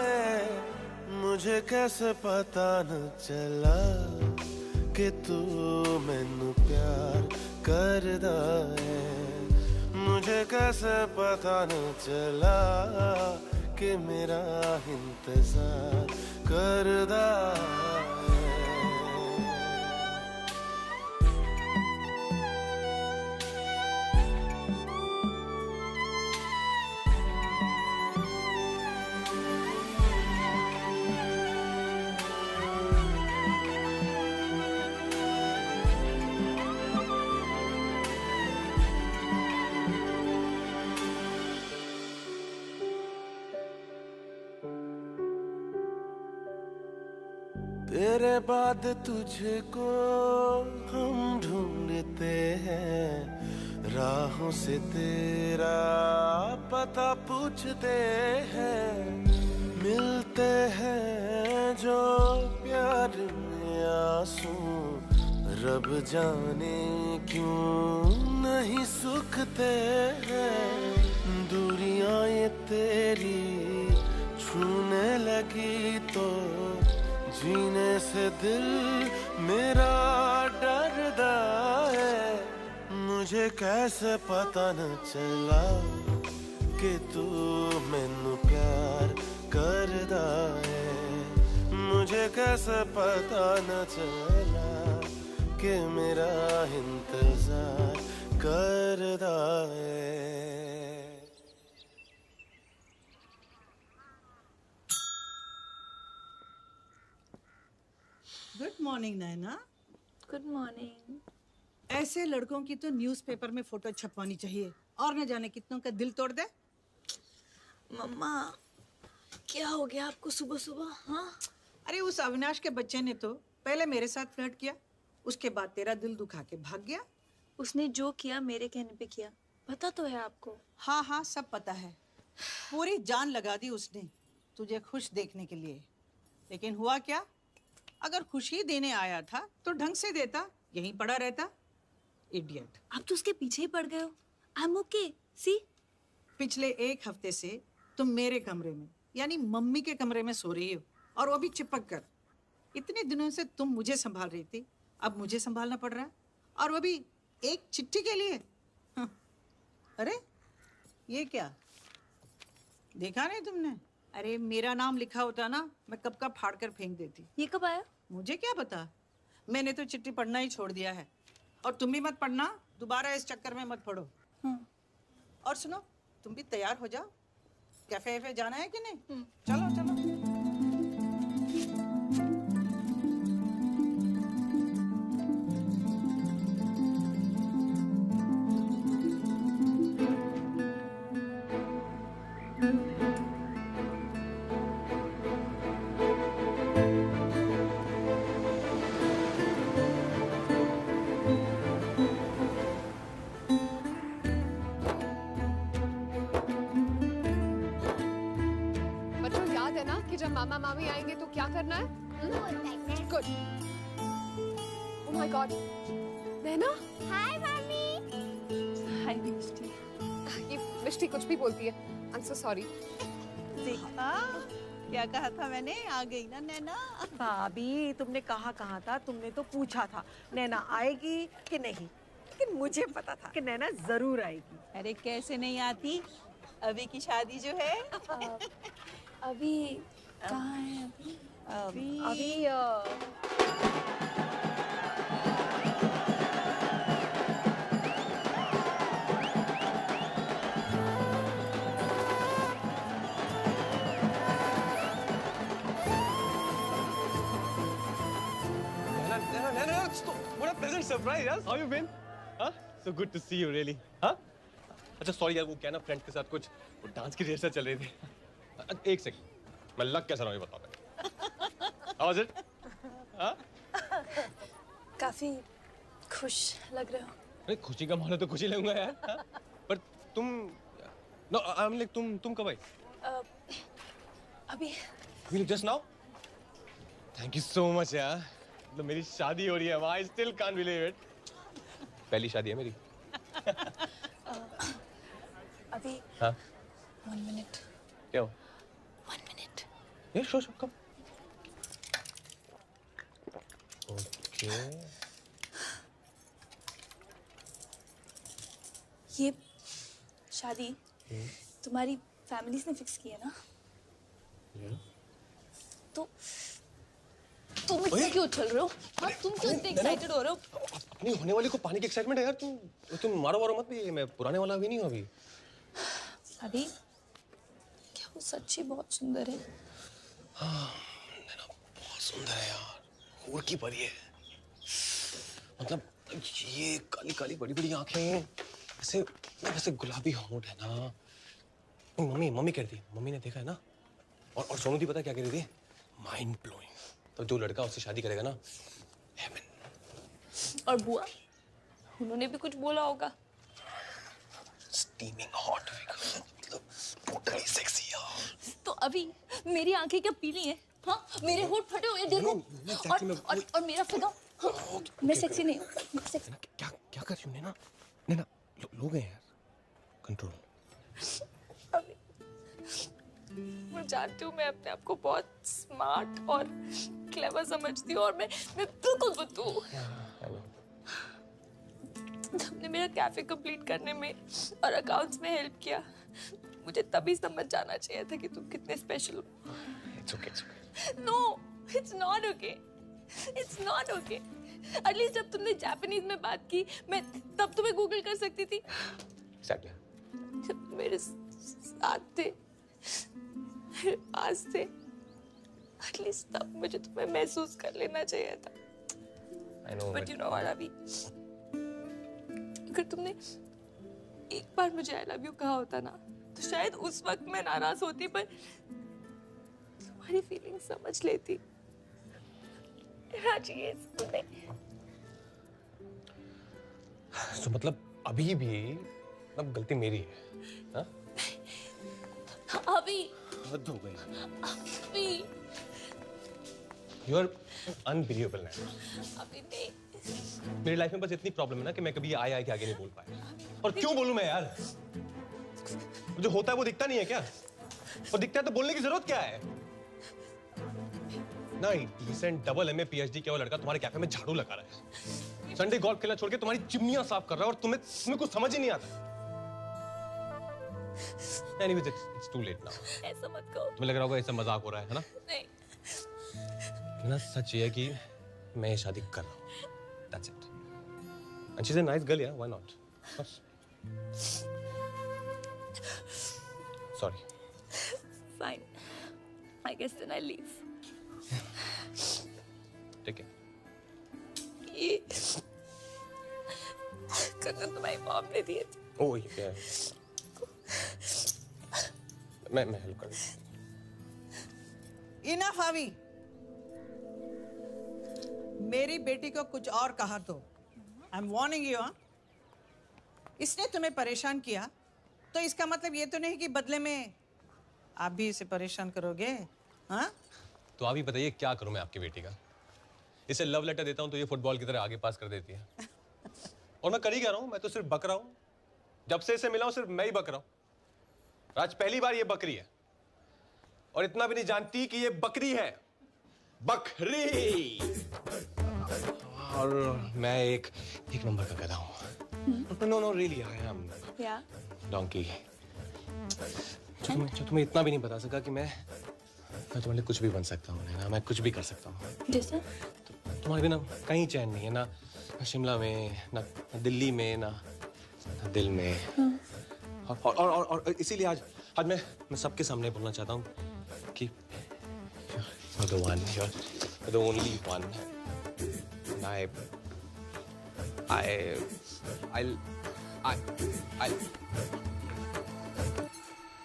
है, मुझे कैसे पता न चला कि तू मैनू प्यार करदा है, मुझे कैसे पता न चला कि मेरा इंतजार करदा है। तेरे बाद तुझको हम ढूंढते हैं, राहों से तेरा पता पूछते हैं, मिलते हैं जो प्यार में आंसू, रब जाने क्यों नहीं सूखते हैं, दूरियां ये तेरी छूने लगी तो जीने से दिल मेरा डरदा है, मुझे कैसे पता न चला कि तू मैनू प्यार करदा है, मुझे कैसे पता न चला कि मेरा इंतजार करदा है। Good morning Naina. Good morning. ऐसे लड़कों की तो न्यूज़पेपर में फोटो छपवानी चाहिए, और न जाने कितनों का दिल तोड़ दे। मम्मा क्या हो गया आपको सुबह सुबह? हाँ, अरे उस अविनाश के बच्चे ने तो पहले मेरे साथ फ्लर्ट किया, उसके बाद तेरा दिल दुखा के भाग गया। उसने जो किया मेरे कहने पे किया, पता तो है आपको। हाँ हाँ सब पता है, पूरी जान लगा दी उसने तुझे खुश देखने के लिए, लेकिन हुआ क्या? अगर खुशी देने आया था तो ढंग से देता, यहीं पड़ा रहता। इडियट। आप तो उसके पीछे ही पड़ गए हो। आई एम ओके, सी। पिछले एक हफ्ते से तुम मेरे कमरे में यानी मम्मी के कमरे में सो रही हो, और वो भी चिपक कर। इतने दिनों से तुम मुझे संभाल रही थी, अब मुझे संभालना पड़ रहा है, और वो भी एक चिट्ठी के लिए। हाँ। अरे ये क्या, देखा नहीं तुमने? अरे मेरा नाम लिखा होता ना, मैं कब का फाड़ कर फेंक देती। ये कब आया? मुझे क्या पता, मैंने तो चिट्ठी पढ़ना ही छोड़ दिया है। और तुम भी मत पढ़ना, दोबारा इस चक्कर में मत पढ़ो। और सुनो, तुम भी तैयार हो जाओ, कैफे वैफे जाना है कि नहीं? चलो चलो। बच्चों याद है ना कि जब मामा मामी आएंगे तो क्या करना है? Good. Oh my god, Naina. Hi mummy. Hi Mishti. ये मिष्टी कुछ भी बोलती है। I am so sorry. देखा क्या कहा था मैंने, आ गई ना नैना। भाभी तुमने कहा था, तुमने तो पूछा था नैना आएगी कि नहीं, लेकिन मुझे पता था कि नैना जरूर आएगी। अरे कैसे नहीं आती, अभी की शादी जो है। अभी कहाँ है? अभी What a pleasant surprise, yaar. How you been? Huh? So good to see you, really. Huh? अच्छा सॉरी यार, वो क्या ना फ्रेंड के साथ कुछ वो डांस की रिहर्सल चल रही थी। एक सेकंड, मैं लग कैसा रहा हूँ ये बताओ पहले। How was it? हाँ? काफी खुश लग रहे हो। अरे खुशी का माहौल है तो खुशी लगूंगा यार। हाँ? पर तुम नो आई एम लाइक तुम कब आई? अभी just now? Thank you so much यार। मतलब मेरी शादी हो रही है, I still can't believe it. पहली शादी है मेरी। अभी हाँ? 1 मिनट। क्या हो? 1 मिनट। ये शो कम। ओके। ये शादी तुम्हारी फैमिली ने फिक्स की है ना? तो तुम इससे क्यों उछल रहे हो? हाँ, तुम क्यों इतने एक्साइटेड हो रहे हो? अपनी होने वाली को पाने की एक्साइटमेंट है यार। तुम मारो वारो मत भी, मैं पुराने वाला अभी नहीं हूँ अभी। अभी क्या वो सच्ची बहुत सुंदर है? हाँ, नैना बहुत सुंदर है यार, हूर की परी है। मतलब ये काली काली बड़ी बड़ी आंखें, वैसे वैसे गुलाबी होंठ है ना। मम्मी कह रही थी, मम्मी ने देखा है ना। और सोनू दी पता क्या कह रही थी? Mind blowing. तो जो लड़का उससे शादी करेगा ना, हेवन। और बुआ, उन्होंने भी कुछ बोला होगा। स्टीमिंग हॉट, मतलब टोटली सेक्सी यार। तो अभी मेरी आंखें क्या पीली हैं? हाँ, मेरे होंठ फटे हुए देखो। और मेरा फिगर, हाँ, मैं सेक्सी नहीं हूँ। क्या कर रही हूँ नैना? लोग हैं यार, कंट्रोल। मैं जानती हूँ मैं अपने आप को बहुत स्मार्ट और क्लेवर समझती हूँ, और मैं बिल्कुल बुद्धू हूँ। तुमने मेरा कैफे कंप्लीट करने में और अकाउंट्स में हेल्प किया, मुझे तभी समझ जाना चाहिए था कि तुम कितने स्पेशल हो। It's okay. No, it's not okay. It's not okay. At least जब तुमने जापानीज में बात की, मैं तब तुम्हें गूगल कर सकती थी। Exactly. जब तुम मेरे साथ थे, मेरे पास थे, एटलीस्ट तब मुझे तुम्हें महसूस कर लेना चाहिए था। I know. But you know what, अभी अगर तुमने एक बार मुझे I love you कहा होता ना, तो शायद उस वक्त मैं नाराज होती, पर तुम्हारी फीलिंग समझ लेती। चाहिए तुम्हें। तो मतलब अभी भी अब गलती मेरी है, हाँ? अभी हद हो गई। अभी You are unbelievable now. अभी नहीं। मेरी लाइफ में बस इतनी प्रॉब्लम है ना कि मैं कभी आए के आगे नहीं बोल पाया। और क्यों बोलूं मैं यार? जो होता है वो दिखता नहीं है क्या? और दिखता है तो बोलने की जरूरत क्या है? इतना डिसेंट डबल एमए पीएचडी किया हुआ लड़का तुम्हारे कैफे में झाड़ू लगा रहा है, संडे गोल्फ खेलना छोड़ के तुम्हारी चिमनियां साफ कर रहा है और तुम्हें कुछ समझ ही नहीं आता। Anyways, it's too late now. ऐसा मत कहो। तुम्हें लग रहा होगा ऐसा मजाक हो रहा है ना? नहीं। ना सच ये है कि मैं ये शादी कर रहा हूँ। That's it. And she's a nice girl, yeah. Why not? Sorry. Fine. I guess then I leave. Take care. ये कंगन तुम्हारी मॉम ने दिए थे। Oh yeah. मैं हेल्प कर दूँ। इनफ अभी। मेरी बेटी को कुछ और कहा तो आई एम वार्निंग यू। इसने तुम्हें परेशान किया तो इसका मतलब ये तो नहीं कि बदले में आप भी इसे परेशान करोगे। हाँ, तो आप ही बताइए क्या करूं मैं आपकी बेटी का? इसे लव लेटर देता हूं तो ये फुटबॉल की तरह आगे पास कर देती है। और मैं कर ही क्या रहा हूं? मैं तो सिर्फ बक रहा हूं। जब से इसे मिला हूं सिर्फ मैं ही बक रहा हूं। आज पहली बार ये बकरी है और इतना भी नहीं जानती कि ये बकरी है, बकरी। और मैं एक नंबर का गधा हूं। No really I am donkey. जो तुम्हें इतना भी नहीं बता सका कि मैं तुम्हारे लिए कुछ भी बन सकता हूँ ना, मैं कुछ भी कर सकता हूँ। जैसे? तुम्हारे बिना कहीं चैन नहीं है ना शिमला में, ना दिल्ली में, ना दिल में। और इसीलिए आज मैं सबके सामने बोलना चाहता हूँ कि you're the one, you're the only one. I'll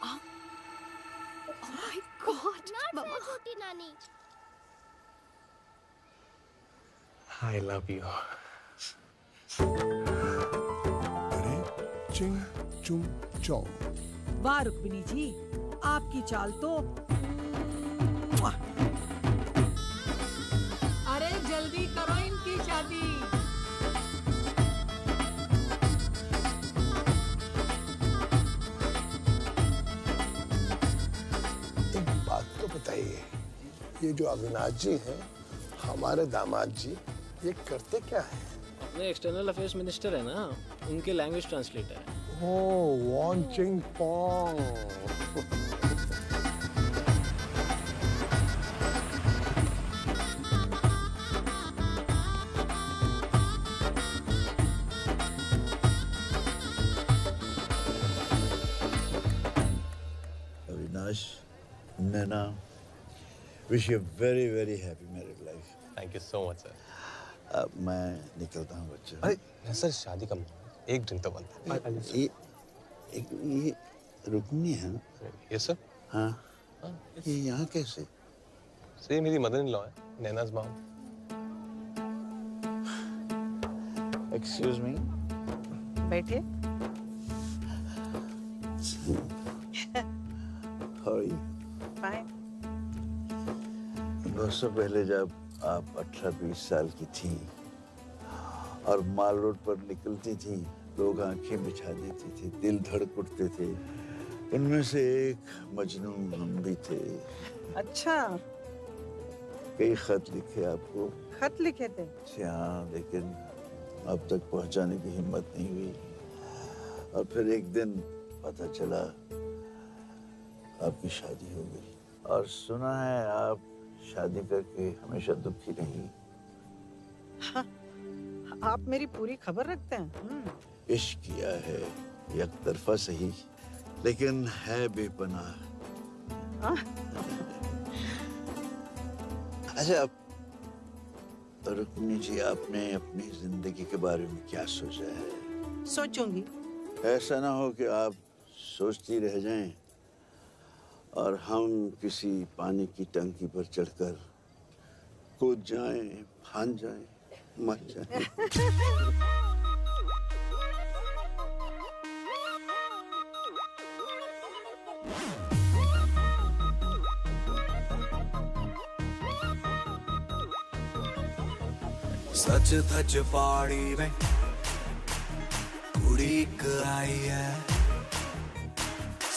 Oh my God, Mama. छोटी नानी। I love you. चिंग चुम चौ। वाह रुक्मिणी जी, आपकी चाल तो अरे जल्दी करो इनकी शादी। एक बात तो बताइए, ये जो अविनाश जी हैं, हमारे दामाद जी, ये करते क्या है? अपने एक्सटर्नल अफेयर्स मिनिस्टर है ना, उनके लैंग्वेज ट्रांसलेटर है। Oh, Wong Ching Pong. Avinash, Naina, wish you a very, very happy married life. Thank you so much, sir. अब मैं निकलता हूँ बच्चा। अरे सर, शादी का एक दिन तो बनता है। ये रुक्मिणी है ना? Yes sir. हाँ। ये यहाँ कैसे? सर ये मेरी मदर इन लॉ है, नैनाज मॉम। Excuse me. बैठिए। How are you? Fine. वर्षों पहले जब आप 18-20 साल की थी और माल रोड पर निकलती थी, लोग आंखें बिछा देते थे, दिल धड़क उठते थे। उनमें से एक मजनू हम भी थे। अच्छा। कई खत लिखे आपको। खत लिखे थे? हाँ, लेकिन अब तक पहुंचाने की हिम्मत नहीं हुई। और फिर एक दिन पता चला आपकी शादी हो गई। और सुना है आप शादी करके हमेशा दुखी नहीं। हाँ, आप मेरी पूरी खबर रखते हैं। इश्क किया है एक तरफा सही, लेकिन है बेपनाह। अच्छा, रुक्मिणी जी, आपने अपनी जिंदगी के बारे में क्या सोचा है? सोचूंगी। ऐसा ना हो कि आप सोचती रह जाएं और हम किसी पानी की टंकी पर चढ़कर कूद जाएं, फांद जाएं, मर जाएं। सच धज पहाड़ी में कुड़ी एक आई है,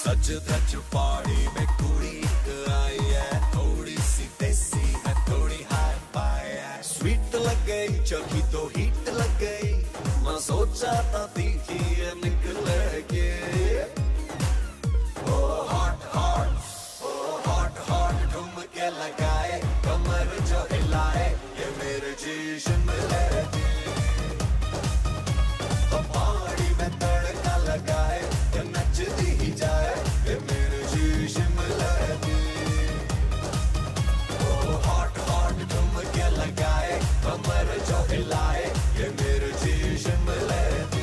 सच धज पहाड़ी में कुड़ी एक आई है, थोड़ी सी देसी है, थोड़ी चखी तो हीट लग गई, मैं सोचा था तीखी ये निकलेगी। ओ हॉट हॉट, ओ हॉट हॉट ठुमके लगाए, कमर जो हिलाए ये मेरे जी शिमले जी। तो पहाड़ी में तड़का लगाए, ये नचती ही जाए ये मेरे जी शिमले जी। ओ हॉट हॉट ठुमके लगाए, कमर जो हिलाए ये मेरे जी शिमले जी।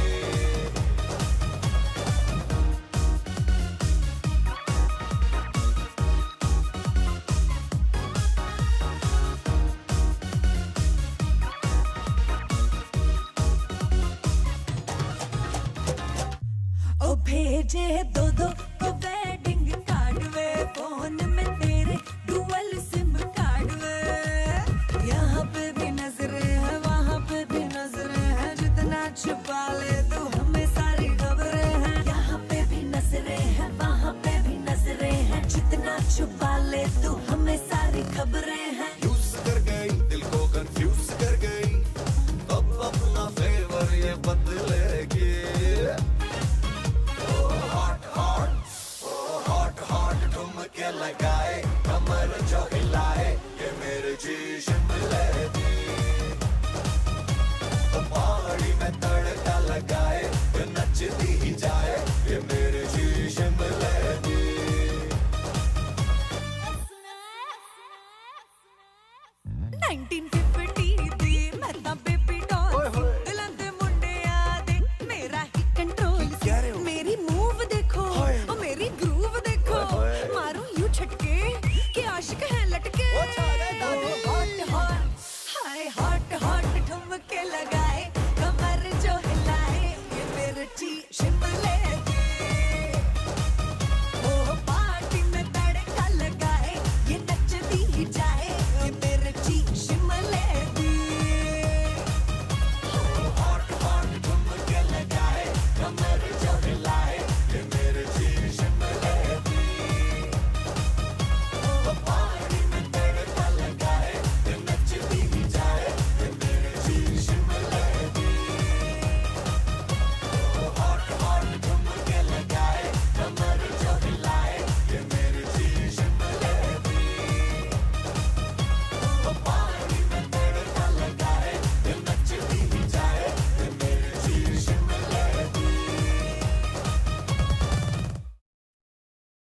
ओ भेजे दो दो ओ वेडिंग कार्ड वे, फोन में तेरे डुअल सिम कार्ड वे। यहाँ पे भी नजरें हैं, वहाँ पे भी नजरें हैं, जितना छुपा ले तू हमें सारी खबरें हैं। यहाँ पे भी नजरें हैं, वहाँ पे भी नजरें हैं, जितना छुपा ले तू हमें सारी खबरें हैं। यूज कर गई दिल को कंफ्यूज कर गई, अब अपना फेवर ये बदलेगी। ठुमके लगाए, कमर जो हिलाए ये मेरे जी शिमले जी। तो पहाड़ी में तड़का लगाए, ये नचती ही जाए ये मेरे जी शिमले जी। 1950